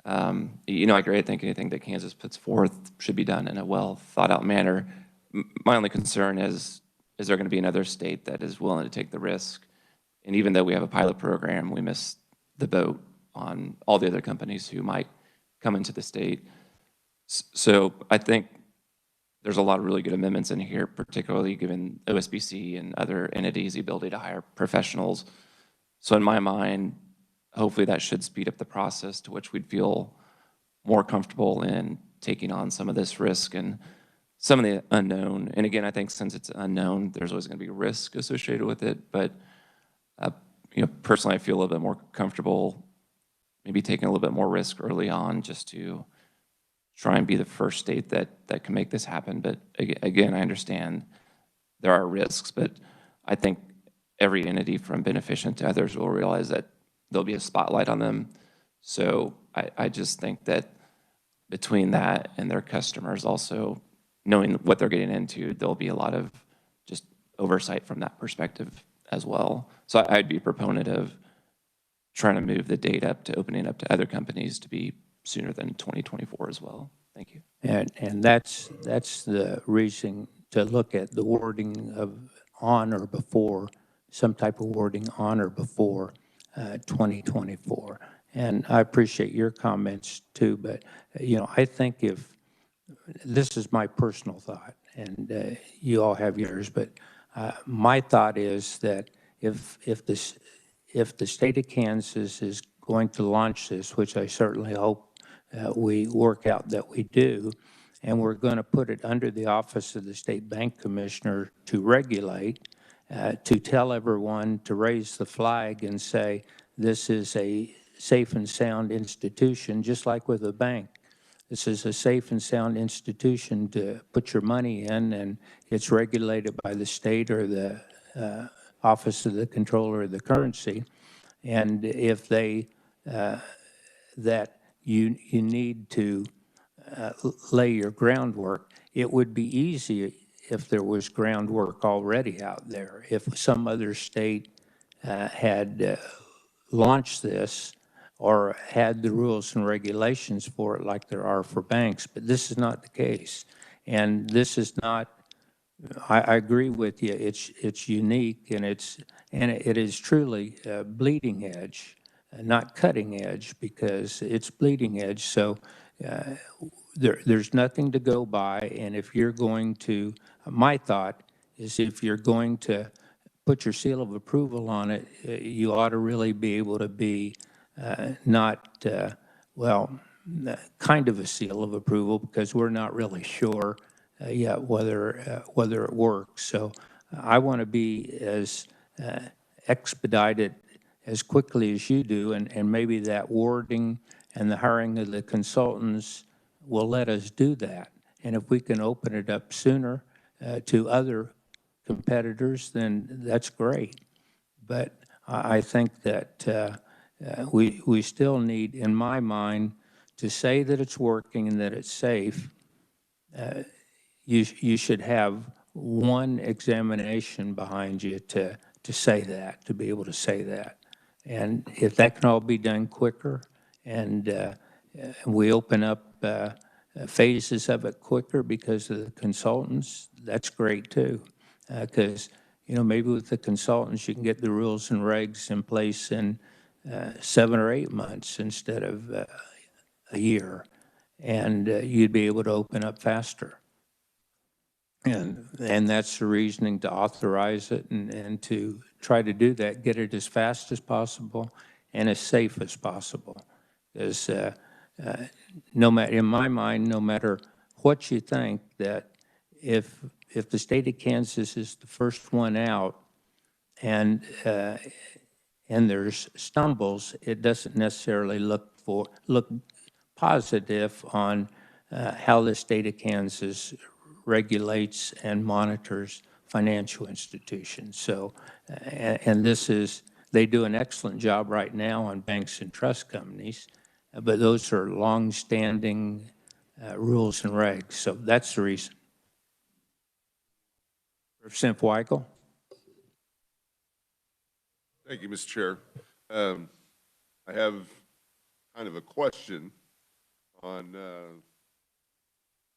I agree. I think anything that Kansas puts forth should be done in a well thought out manner. My only concern is there going to be another state that is willing to take the risk? And even though we have a pilot program, we miss the boat on all the other companies who might come into the state. So I think there's a lot of really good amendments in here, particularly given OSBC and other entities the ability to hire professionals. So in my mind, hopefully that should speed up the process to which we'd feel more comfortable in taking on some of this risk and some of the unknown. And again, I think since it's unknown, there's always going to be risk associated with it. But personally, I feel a little bit more comfortable maybe taking a little bit more risk early on just to try and be the first state that can make this happen. But again, I understand there are risks, but I think every entity from beneficent to others will realize that there'll be a spotlight on them. So I just think that between that and their customers also knowing what they're getting into, there'll be a lot of just oversight from that perspective as well. So I'd be a proponent of trying to move the date up to opening up to other companies to be sooner than 2024 as well. Thank you. And that's the reason to look at the wording of on or before, some type of wording on or before 2024. And I appreciate your comments too, but I think if, this is my personal thought, and you all have yours, but my thought is that if the state of Kansas is going to launch this, which I certainly hope we work out that we do, and we're going to put it under the Office of the State Bank Commissioner to regulate, to tell everyone to raise the flag and say, this is a safe and sound institution, just like with a bank. This is a safe and sound institution to put your money in, and it's regulated by the state or the Office of the Controller of the Currency. And if they, that you need to lay your groundwork, it would be easy if there was groundwork already out there. If some other state had launched this or had the rules and regulations for it like there are for banks, but this is not the case. And this is not, I agree with you, it's unique, and it is truly bleeding edge, not cutting edge, because it's bleeding edge. So there's nothing to go by, and if you're going to, my thought is if you're going to put your seal of approval on it, you ought to really be able to be not, well, kind of a seal of approval, because we're not really sure yet whether it works. So I want to be as expedited as quickly as you do, and maybe that wording and the hiring of the consultants will let us do that. And if we can open it up sooner to other competitors, then that's great. But I think that we still need, in my mind, to say that it's working and that it's safe. You should have one examination behind you to say that, to be able to say that. And if that can all be done quicker, and we open up phases of it quicker because of the consultants, that's great too. Because maybe with the consultants you can get the rules and regs in place in 7 or 8 months instead of a year, and you'd be able to open up faster. And that's the reasoning to authorize it and to try to do that, get it as fast as possible and as safe as possible. Because no matter, in my mind, no matter what you think, that if the state of Kansas is the first one out and there's stumbles, it doesn't necessarily look positive on how the state of Kansas regulates and monitors financial institutions. So, and this is, they do an excellent job right now on banks and trust companies, but those are long-standing rules and regs. So that's the reason. Representative Weigel. Thank you, Mr. Chair. I have kind of a question on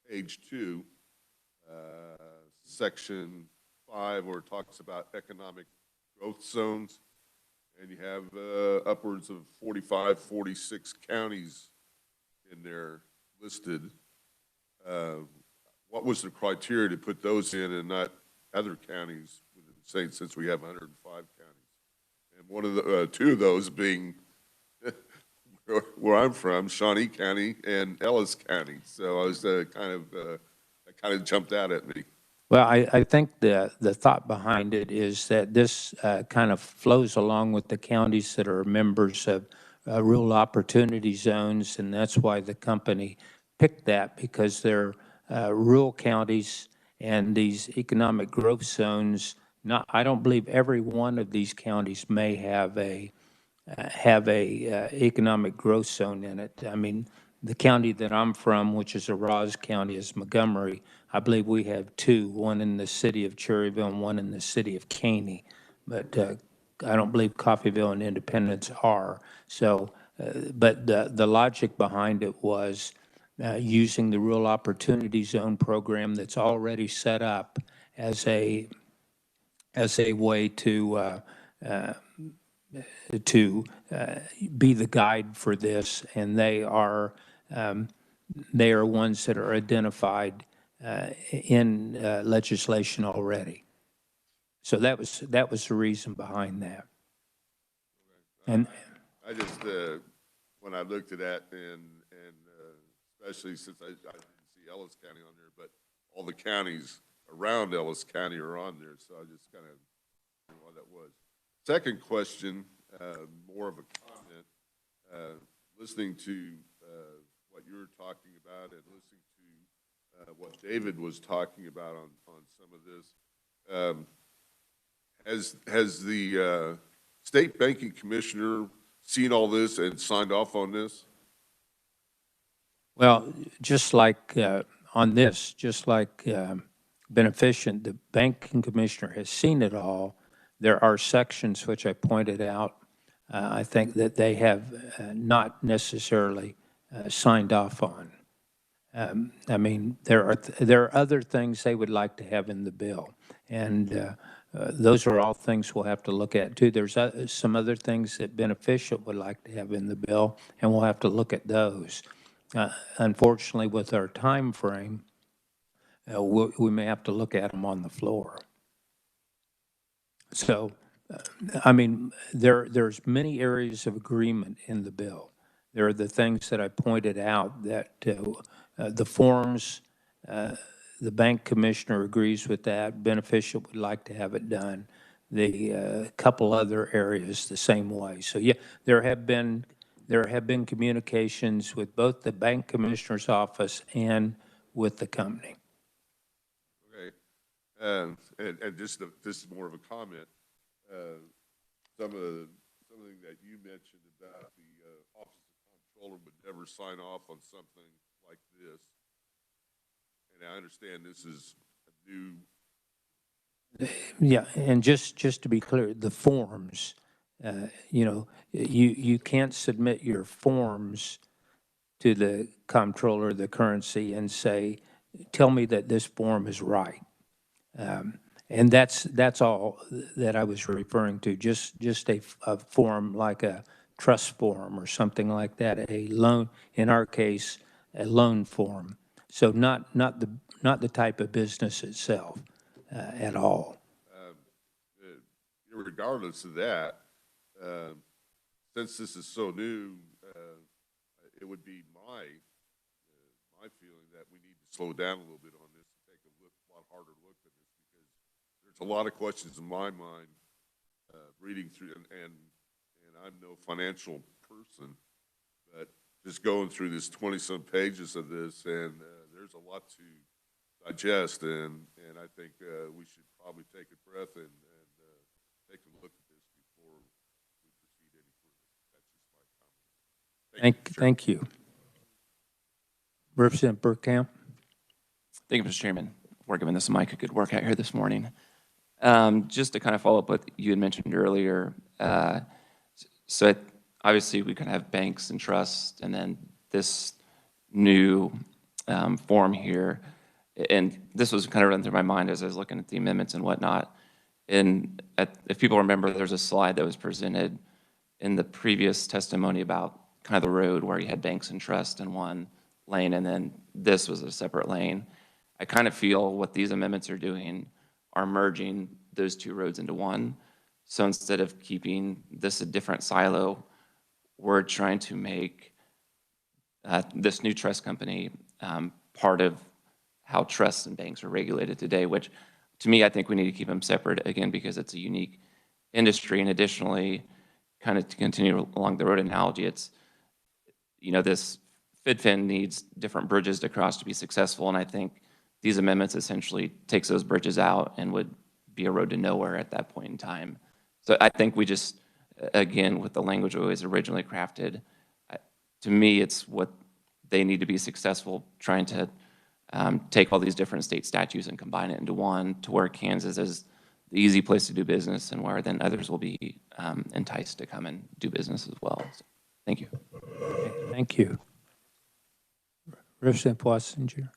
page 2, section 5, where it talks about economic growth zones, and you have upwards of 45, 46 counties in there listed. What was the criteria to put those in and not other counties within the state, since we have 105 counties? And one of the two of those being where I'm from, Shawnee County and Ellis County. So I was that kind of jumped out at me. Well, I think the thought behind it is that this kind of flows along with the counties that are members of rural opportunity zones, and that's why the company picked that, because they're rural counties and these economic growth zones. I don't believe every one of these counties may have a economic growth zone in it. I mean, the county that I'm from, which is a Ross County, is Montgomery. I believe we have two, one in the city of Cherryville and one in the city of Caney. But I don't believe Coffeyville and Independence are. So, but the logic behind it was using the Rural Opportunity Zone program that's already set up as a way to be the guide for this, and they are ones that are identified in legislation already. So that was the reason behind that. And I just, when I looked at that and especially since I didn't see Ellis County on there, but all the counties around Ellis County are on there, so I just kind of wondering what that was. Second question, more of a comment, listening to what you were talking about and listening to what David was talking about on some of this. Has the state banking commissioner seen all this and signed off on this? well, just like on this, just like beneficent, the banking commissioner has seen it all. There are sections which I pointed out. I think that they have not necessarily signed off on. I mean, there are other things they would like to have in the bill, and those are all things we'll have to look at too. There's some other things that Beneficient would like to have in the bill, and we'll have to look at those. Unfortunately, with our time frame, we may have to look at them on the floor. So, I mean, there's many areas of agreement in the bill. There are the things that I pointed out that the forms, the bank commissioner agrees with that. Beneficient would like to have it done. The couple other areas the same way. So yeah, there have been communications with both the bank commissioner's office and with the company. Okay, and just this is more of a comment. Something that you mentioned about the Office of Comptroller would never sign off on something like this. And I understand this is a new. Yeah, and just to be clear, the forms, you know, you can't submit your forms to the comptroller of the currency and say, tell me that this form is right. And that's all that I was referring to, just a form like a trust form or something like that, a loan, in our case, a loan form. So not the type of business itself at all. Regardless of that, since this is so new, it would be my feeling that we need to slow down a little bit on this and take a lot harder look at this, because there's a lot of questions in my mind reading through, and I'm no financial person, but just going through this 20-some pages of this, and there's a lot to digest, and I think we should probably take a breath and take a look at this before we proceed any further. That's just my comment. Thank you. Representative Burkamp. Thank you, Mr. Chairman. We're giving this mic a good workout here this morning. Just to kind of follow up what you had mentioned earlier, obviously we kind of have banks and trusts, and then this new form here, and this was kind of running through my mind as I was looking at the amendments and whatnot. And if people remember, there's a slide that was presented in the previous testimony about kind of the road where you had banks and trust in one lane, and then this was a separate lane. I kind of feel what these amendments are doing are merging those two roads into one. So instead of keeping this a different silo, we're trying to make this new trust company part of how trusts and banks are regulated today, which to me, I think we need to keep them separate, again, because it's a unique industry. And additionally, kind of to continue along the road analogy, it's, this FIDFIN needs different bridges to cross to be successful. And I think these amendments essentially takes those bridges out and would be a road to nowhere at that point in time. So I think we just, again, with the language it was originally crafted, to me, it's what they need to be successful trying to take all these different state statutes and combine it into one, to where Kansas is the easy place to do business and where then others will be enticed to come and do business as well. So, thank you. Thank you. Representative Wassinger.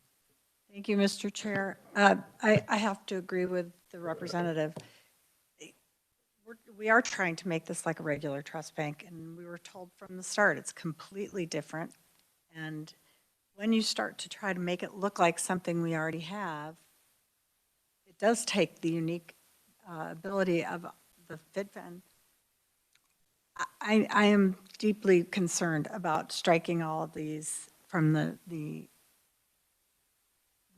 Thank you, Mr. Chair. I have to agree with the representative. We are trying to make this like a regular trust bank, and we were told from the start it's completely different. And when you start to try to make it look like something we already have, it does take the unique ability of the FIDFIN. I am deeply concerned about striking all of these from the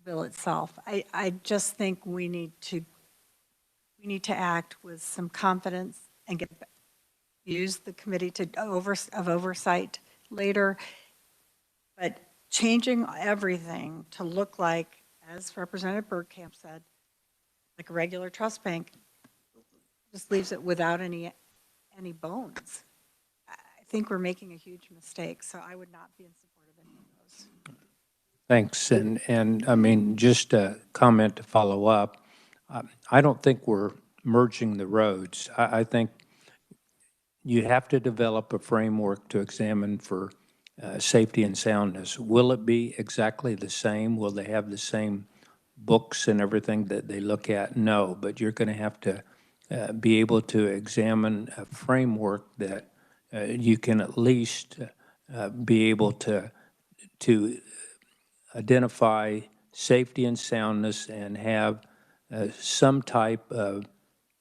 bill itself. I just think we need to act with some confidence and use the committee of oversight later. But changing everything to look like, as Representative Bergkamp said, like a regular trust bank, just leaves it without any bones. I think we're making a huge mistake, so I would not be in support of any of those. Thanks. And I mean, just a comment to follow up. I don't think we're merging the roads. I think you have to develop a framework to examine for safety and soundness. Will it be exactly the same? Will they have the same books and everything that they look at? No, but you're going to have to be able to examine a framework that you can at least be able to identify safety and soundness and have some type of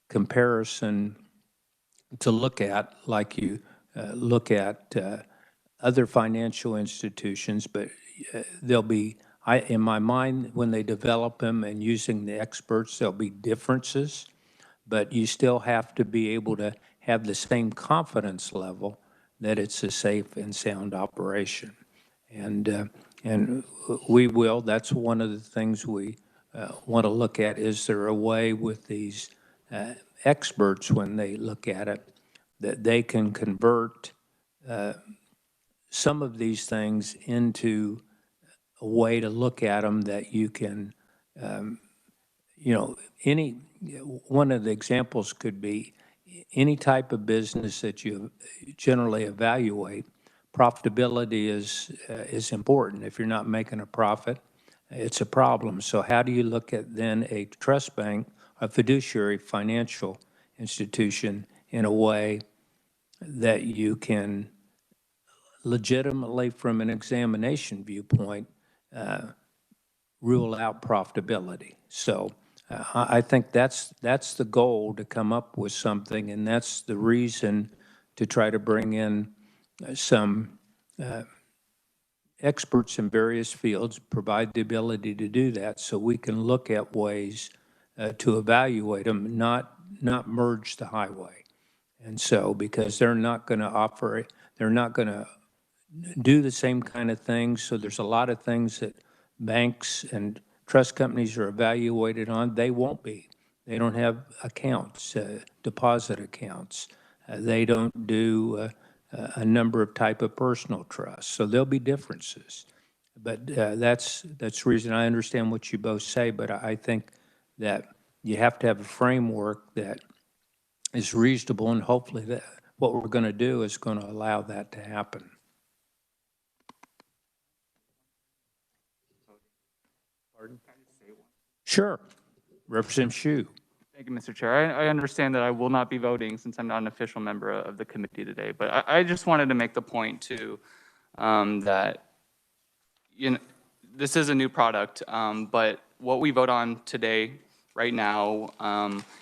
comparison to look at, like you look at other financial institutions, but there'll be, in my mind, when they develop them and using the experts, there'll be differences, but you still have to be able to have the same confidence level that it's a safe and sound operation. And we will, that's one of the things we want to look at. Is there a way with these experts, when they look at it, that they can convert some of these things into a way to look at them that you can, one of the examples could be any type of business that you generally evaluate. Profitability is important. If you're not making a profit, it's a problem. So how do you look at then a trust bank, a fiduciary financial institution, in a way that you can legitimately, from an examination viewpoint, rule out profitability? So I think that's the goal, to come up with something, and that's the reason to try to bring in some experts in various fields, provide the ability to do that, so we can look at ways to evaluate them, not merge the highway. And so, because they're not going to offer, they're not going to do the same kind of things. So there's a lot of things that banks and trust companies are evaluated on. They won't be. They don't have accounts, deposit accounts. They don't do a number of type of personal trusts. So there'll be differences. But that's the reason. I understand what you both say, but I think that you have to have a framework that is reasonable, and hopefully that what we're going to do is going to allow that to happen. Pardon? Sure. Representative Hsu. Thank you, Mr. Chair. I understand that I will not be voting since I'm not an official member of the committee today, but I just wanted to make the point too that this is a new product, but what we vote on today, right now,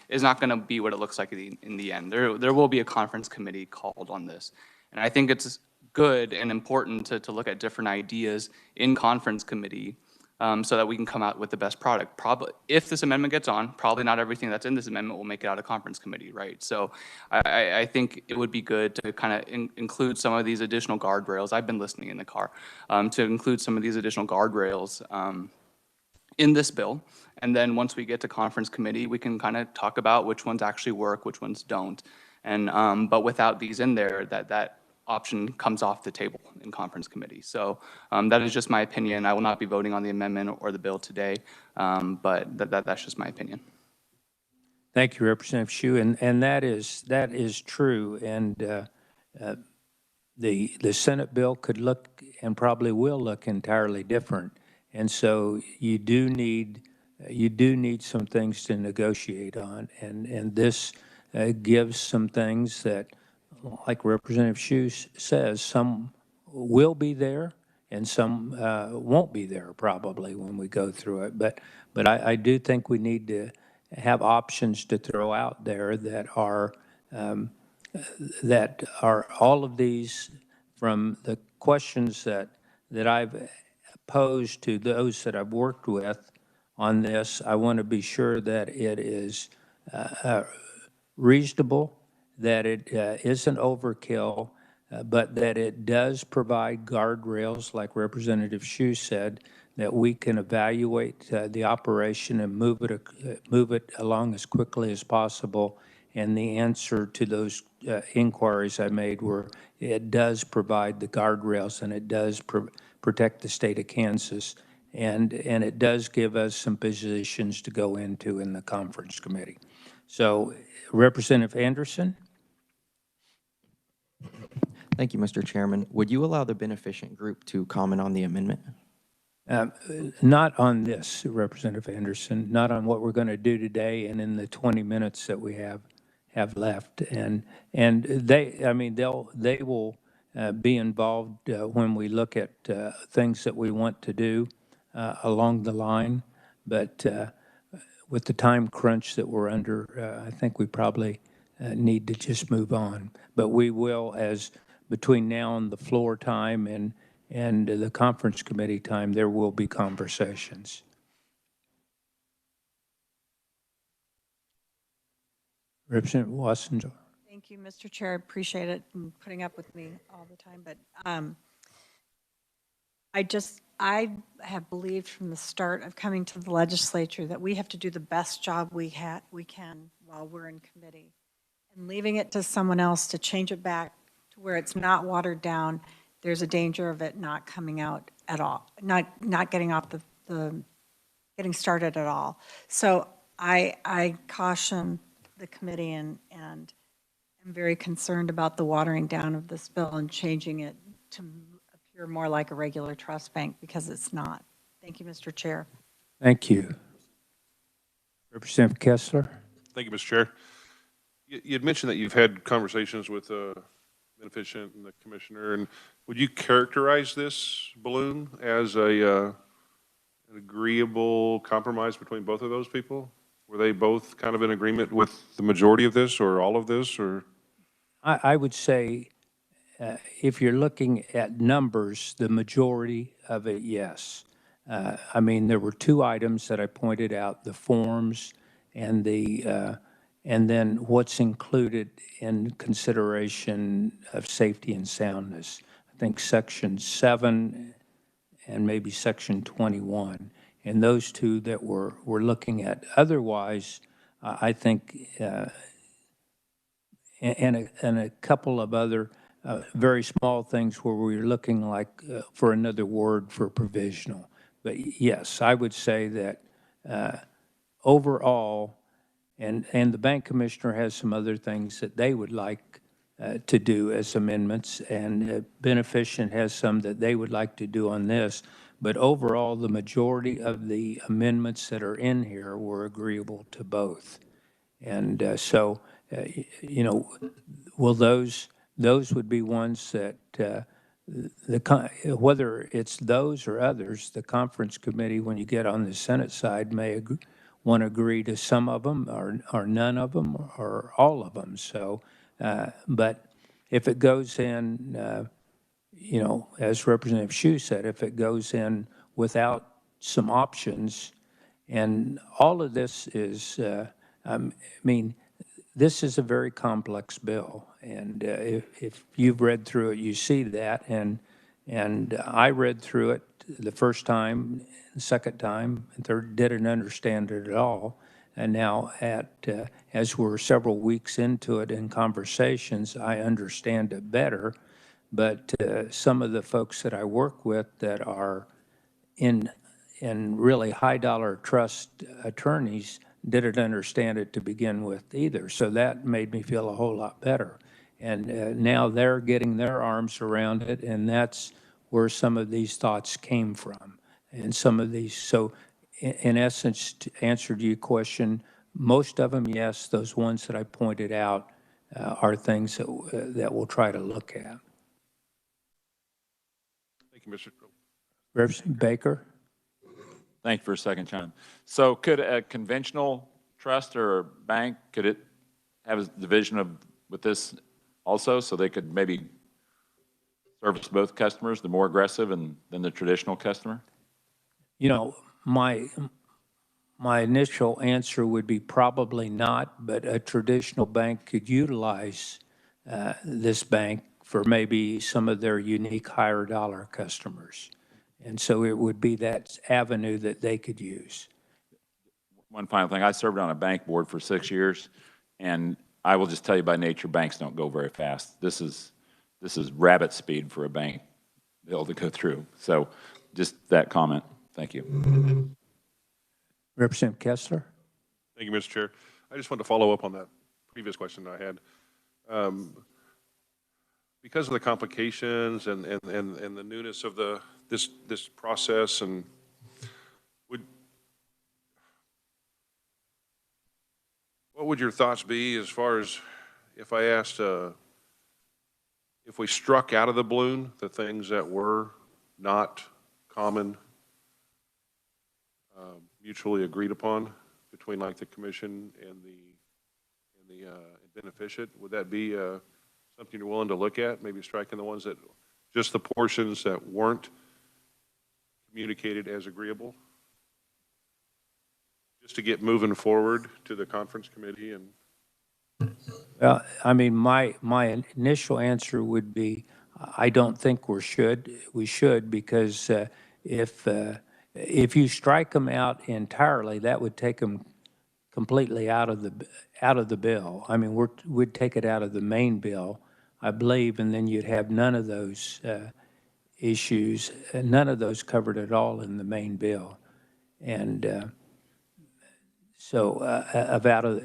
is not going to be what it looks like in the end. There will be a conference committee called on this, and I think it's good and important to look at different ideas in conference committee so that we can come out with the best product. Probably, if this amendment gets on, probably not everything that's in this amendment will make it out of conference committee, right? So I think it would be good to kind of include some of these additional guardrails. I've been listening in the car, to include some of these additional guardrails in this bill. And then once we get to conference committee, we can kind of talk about which ones actually work, which ones don't. And, but without these in there, that option comes off the table in conference committee. So that is just my opinion. I will not be voting on the amendment or the bill today, but that's just my opinion. Thank you, Representative Shu, and that is true. And the Senate bill could look and probably will look entirely different. And so you do need some things to negotiate on, and this gives some things that, like Representative Shu says, some will be there and some won't be there probably when we go through it. But I do think we need to have options to throw out there that are all of these, from the questions that I've posed to those that I've worked with on this. I want to be sure that it is reasonable, that it isn't overkill, but that it does provide guardrails, like Representative Shu said, that we can evaluate the operation and move it along as quickly as possible. And the answer to those inquiries I made were it does provide the guardrails, and it does protect the state of Kansas, and it does give us some positions to go into in the conference committee. So, Representative Anderson? Thank you, Mr. Chairman. Would you allow the beneficent group to comment on the amendment? Not on this, Representative Anderson, not on what we're going to do today and in the 20 minutes that we have left. And they, I mean, they will be involved when we look at things that we want to do along the line. But with the time crunch that we're under, I think we probably need to just move on. But we will, as between now and the floor time and the conference committee time, there will be conversations. Representative Wassinger. Thank you, Mr. Chair. I appreciate it and putting up with me all the time. But I have believed from the start of coming to the legislature that we have to do the best job we can while we're in committee. And leaving it to someone else to change it back to where it's not watered down, there's a danger of it not coming out at all, not getting off getting started at all. So I caution the committee and am very concerned about the watering down of this bill and changing it to appear more like a regular trust bank, because it's not. Thank you, Mr. Chair. Thank you. Representative Kessler. Thank you, Mr. Chair. You had mentioned that you've had conversations with beneficent and the commissioner, and would you characterize this balloon as an agreeable compromise between both of those people? Were they both kind of in agreement with the majority of this or all of this, or? I would say if you're looking at numbers, the majority of it, yes. I mean, there were two items that I pointed out: the forms and and then what's included in consideration of safety and soundness. I think Section 7 and maybe Section 21, and those two that we're looking at. Otherwise, I think, and a couple of other very small things where we're looking like for another word for provisional. But yes, I would say that overall, and the bank commissioner has some other things that they would like to do as amendments, and beneficent has some that they would like to do on this. But overall, the majority of the amendments that are in here were agreeable to both. And so, you know, will those would be ones that whether it's those or others, the conference committee, when you get on the Senate side, may want to agree to some of them or none of them or all of them. So, but if it goes in, you know, as Representative Shu said, if it goes in without some options. And all of this is, I mean, this is a very complex bill. And if you've read through it, you see that. And I read through it the first time, the second time, and third, didn't understand it at all. And now as we're several weeks into it in conversations, I understand it better. But some of the folks that I work with that are in really high-dollar trust attorneys didn't understand it to begin with either. So that made me feel a whole lot better. And now they're getting their arms around it, and that's where some of these thoughts came from. And some of these, so in essence, to answer to your question, most of them, yes. Those ones that I pointed out are things that we'll try to look at. Thank you, Mr. Representative Baker? Thank you for a second, John. So could a conventional trust or bank, could it have a division with this also, so they could maybe service both customers, the more aggressive than the traditional customer? You know, my initial answer would be probably not, but a traditional bank could utilize this bank for maybe some of their unique higher dollar customers. And so it would be that avenue that they could use. One final thing, I served on a bank board for 6 years, and I will just tell you by nature, banks don't go very fast. This is rabbit speed for a bank bill to go through. So just that comment. Thank you. Representative Kessler? Thank you, Mr. Chair. I just wanted to follow up on that previous question I had. Because of the complications and the newness of this process, and what would your thoughts be as far as if I asked, if we struck out of the balloon the things that were not common, mutually agreed upon between like the commission and the beneficent? Would that be something you're willing to look at? Maybe striking the ones that, just the portions that weren't communicated as agreeable, just to get moving forward to the conference committee? And Well, I mean, my initial answer would be, I don't think we should, because if you strike them out entirely, that would take them completely out of the bill. I mean, we'd take it out of the main bill, I believe, and then you'd have none of those issues, none of those covered at all in the main bill. And so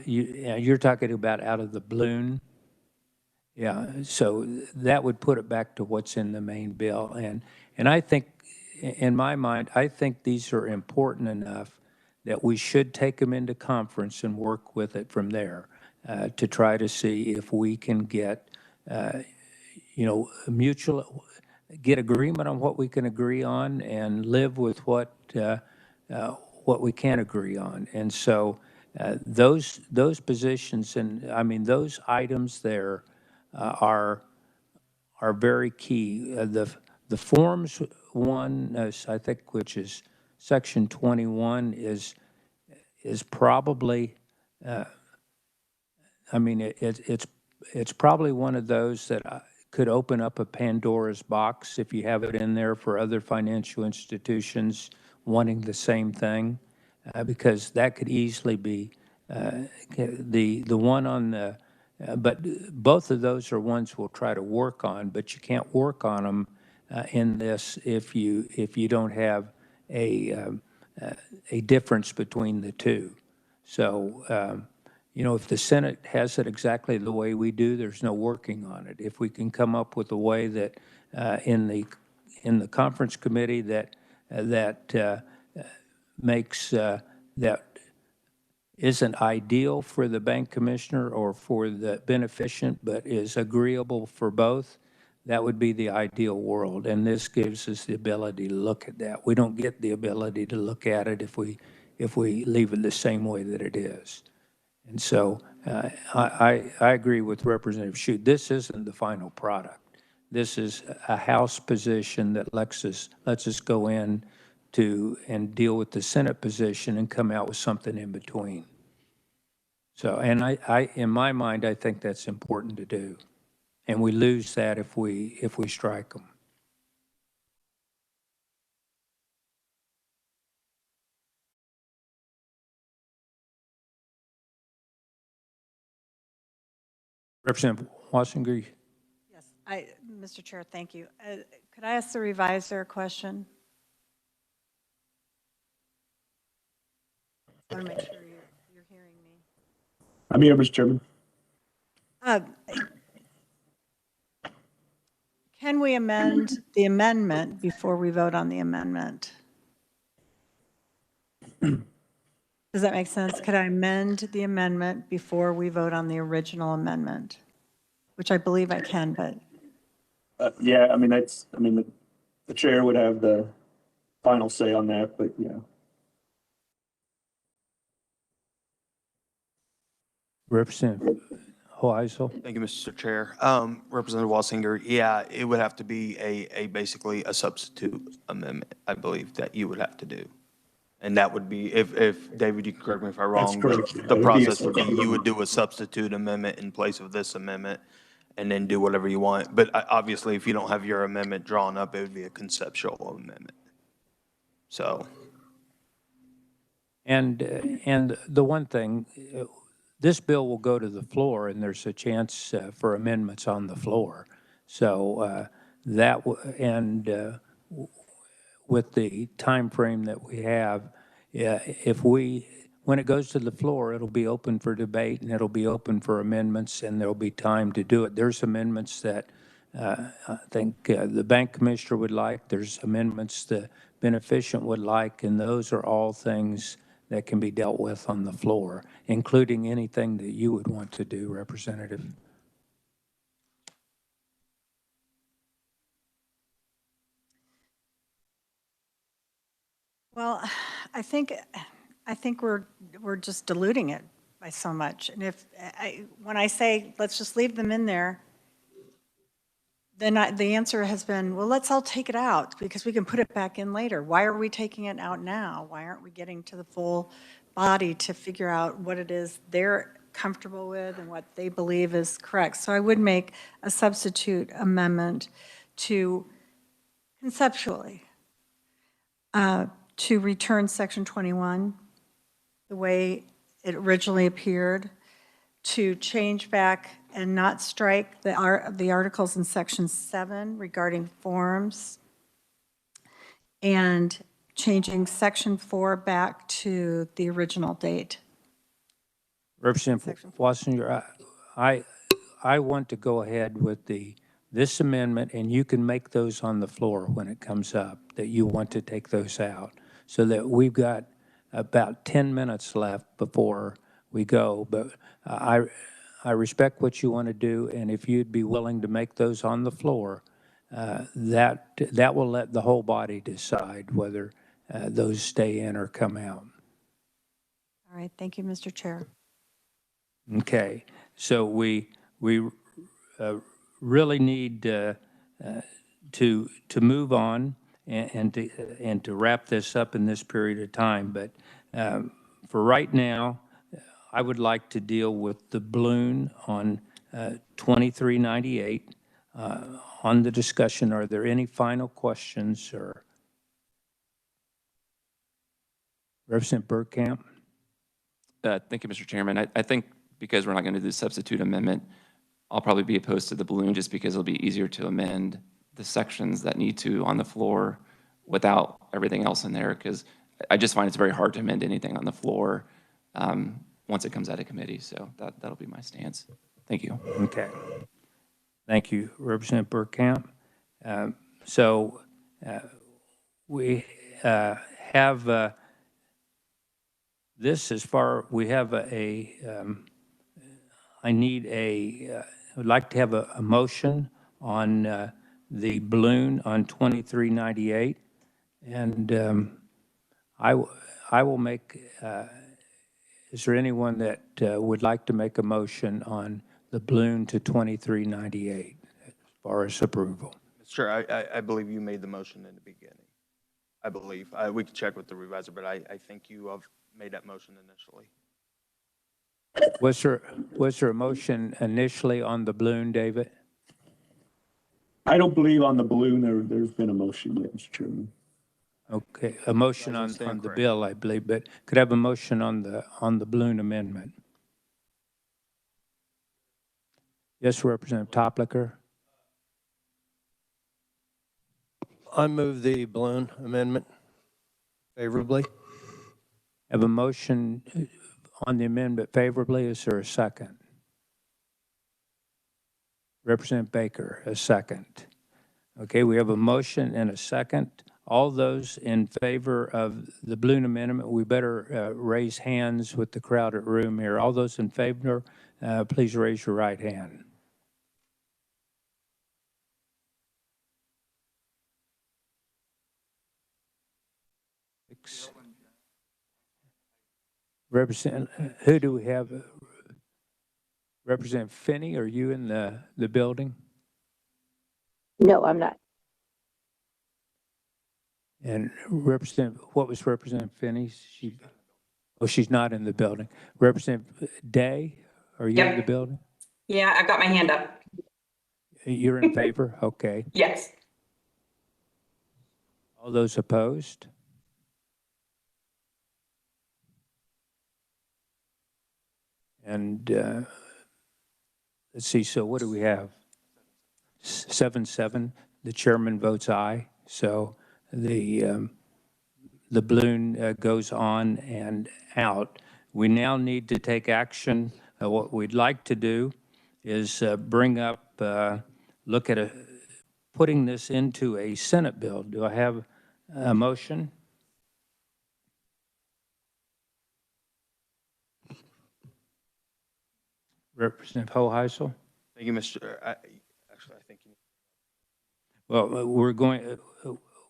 you're talking about out of the balloon? Yeah, so that would put it back to what's in the main bill. And I think, in my mind, I think these are important enough that we should take them into conference and work with it from there to try to see if we can get, get agreement on what we can agree on and live with what we can agree on. And so those positions, and I mean, those items there are very key. The forms one, I think, which is Section 21, is probably, I mean, it's probably one of those that could open up a Pandora's box if you have it in there for other financial institutions wanting the same thing, because that could easily be the one on the, but both of those are ones we'll try to work on, but you can't work on them in this if you don't have a difference between the two. So, if the Senate has it exactly the way we do, there's no working on it. If we can come up with a way that in the conference committee that makes that isn't ideal for the bank commissioner or for the beneficent, but is agreeable for both, that would be the ideal world. And this gives us the ability to look at that. We don't get the ability to look at it if we leave it the same way that it is. And so I agree with Representative Shute. This isn't the final product. This is a House position that lets us go in and deal with the Senate position and come out with something in between. So, and in my mind, I think that's important to do. And we lose that if we strike them. Representative Wassinger? Yes, Mr. Chair, thank you. Could I ask the reviser a question? I want to make sure you're hearing me. I'm here, Mr. Chairman. Can we amend the amendment before we vote on the amendment? Does that make sense? Could I amend the amendment before we vote on the original amendment? Which I believe I can, but. Yeah, I mean, the chair would have the final say on that, but yeah. Representative Hoheisel? Thank you, Mr. Chair. Representative Wassinger, yeah, it would have to be basically a substitute amendment, I believe, that you would have to do. And that would be, if David, you can correct me if I'm wrong, but correct. the process would be you would do a substitute amendment in place of this amendment and then do whatever you want. But obviously, if you don't have your amendment drawn up, it would be a conceptual amendment. So. And the one thing, this bill will go to the floor, and there's a chance for amendments on the floor. So with the time frame that we have, when it goes to the floor, it'll be open for debate and it'll be open for amendments, and there'll be time to do it. There's amendments that I think the bank commissioner would like. There's amendments the beneficent would like, and those are all things that can be dealt with on the floor, including anything that you would want to do, Representative. Well, I think we're just diluting it by so much. And when I say, let's just leave them in there, then the answer has been, well, let's all take it out because we can put it back in later. Why are we taking it out now? Why aren't we getting to the full body to figure out what it is they're comfortable with and what they believe is correct? So I would make a substitute amendment to conceptually to return Section 21 the way it originally appeared, to change back and not strike the articles in Section 7 regarding forms, and changing Section 4 back to the original date. Representative Wassinger, I want to go ahead with this amendment, and you can make those on the floor when it comes up, that you want to take those out, so that we've got about 10 minutes left before we go. But I respect what you want to do, and if you'd be willing to make those on the floor, that will let the whole body decide whether those stay in or come out. All right, thank you, Mr. Chair. Okay, so we really need to move on and to wrap this up in this period of time. But for right now, I would like to deal with the balloon on 2398. On the discussion, are there any final questions? Or Representative Burkamp? Thank you, Mr. Chairman. I think because we're not going to do the substitute amendment, I'll probably be opposed to the balloon just because it'll be easier to amend the sections that need to on the floor without everything else in there, because I just find it's very hard to amend anything on the floor once it comes out of committee. So that'll be my stance. Thank you. Okay. Thank you, Representative Burkamp. We have this as far, we have I would like to have a motion on the balloon on 2398. And I will make, is there anyone that would like to make a motion on the balloon to 2398 as far as approval? Sure, I believe you made the motion in the beginning. I believe. We could check with the revisor, but I think you have made that motion initially. Was there a motion initially on the balloon, David? I don't believe on the balloon there's been a motion yet, Mr. Chairman. Okay, a motion on stand the corrected. bill, I believe, but could I have a motion on the balloon amendment? Yes, Representative Toplicker. I move the balloon amendment favorably. Have a motion on the amendment favorably. Is there a second? Representative Baker, a second. Okay, we have a motion and a second. All those in favor of the balloon amendment, we better raise hands with the crowded room here. All those in favor, please raise your right hand. Who do we have? Representative Finney, are you in the building? No, I'm not. And what was Representative Finney's? She's not in the building. Representative Day, are you in the building? Yeah, I got my hand up. You're in favor? Okay. Yes. All those opposed? And let's see, so what do we have? 7-7, the chairman votes aye. So the balloon goes on and out. We now need to take action. What we'd like to do is bring up, look at putting this into a Senate bill. Do I have a motion? Representative Hoheisel? Thank you, Mr. Actually, I think you. Well,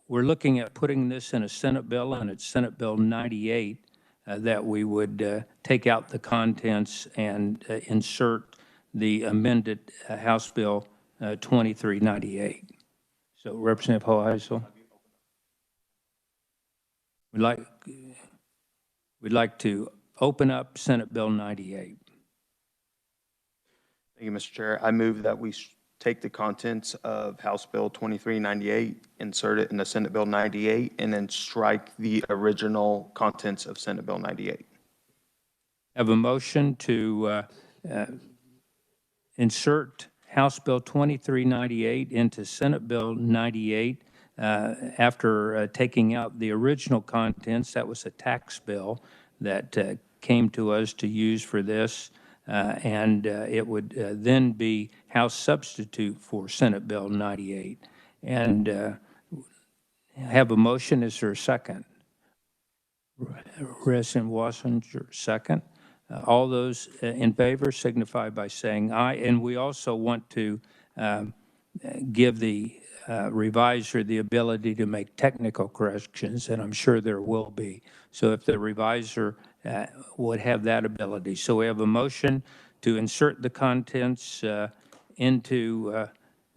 we're looking at putting this in a Senate bill, and it's Senate Bill 98, that we would take out the contents and insert the amended House Bill 2398. So Representative Hoheisel? We'd like to open up Senate Bill 98. Thank you, Mr. Chair. I move that we take the contents of House Bill 2398, insert it in the Senate Bill 98, and then strike the original contents of Senate Bill 98. Have a motion to insert House Bill 2398 into Senate Bill 98 after taking out the original contents. That was a tax bill that came to us to use for this. And it would then be House substitute for Senate Bill 98. And have a motion. Is there a second? Representative Wassinger, second. All those in favor signify by saying aye. And we also want to give the reviser the ability to make technical corrections, and I'm sure there will be. So if the reviser would have that ability. So we have a motion to insert the contents into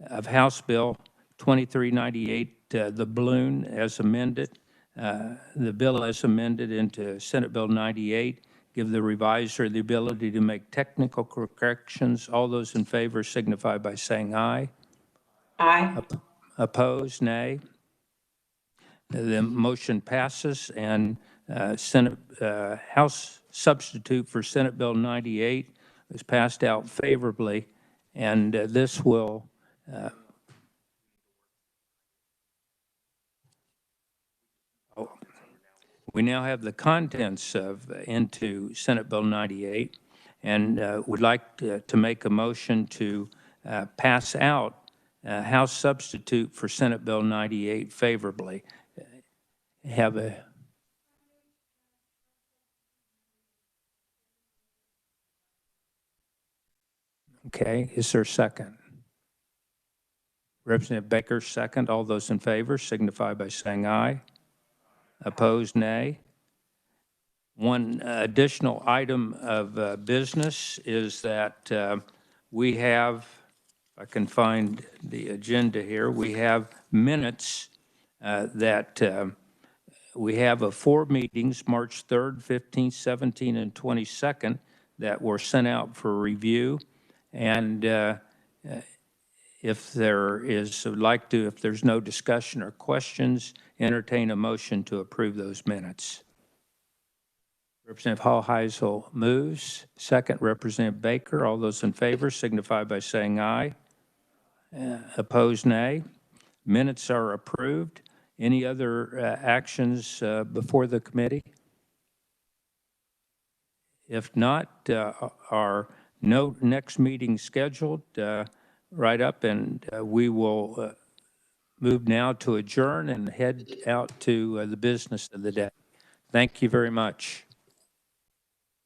of House Bill 2398, the balloon as amended, the bill as amended into Senate Bill 98, give the reviser the ability to make technical corrections. All those in favor signify by saying aye. Aye. Opposed, nay. The motion passes, and House substitute for Senate Bill 98 was passed out favorably, and this will we now have the contents of into Senate Bill 98, and would like to make a motion to pass out House substitute for Senate Bill 98 favorably. Have a okay. Is there a second? Representative Baker, second. All those in favor signify by saying aye. Opposed, nay. One additional item of business is that we have, if I can find the agenda here, we have minutes that we have 4 meetings, March 3rd, 15th, 17th, and 22nd, that were sent out for review. And if there's no discussion or questions, entertain a motion to approve those minutes. Representative Hall-Heisel moves. Second, Representative Baker. All those in favor signify by saying aye. Opposed, nay. Minutes are approved. Any other actions before the committee? If not, our next meeting scheduled right up, and we will move now to adjourn and head out to the business of the day. Thank you very much.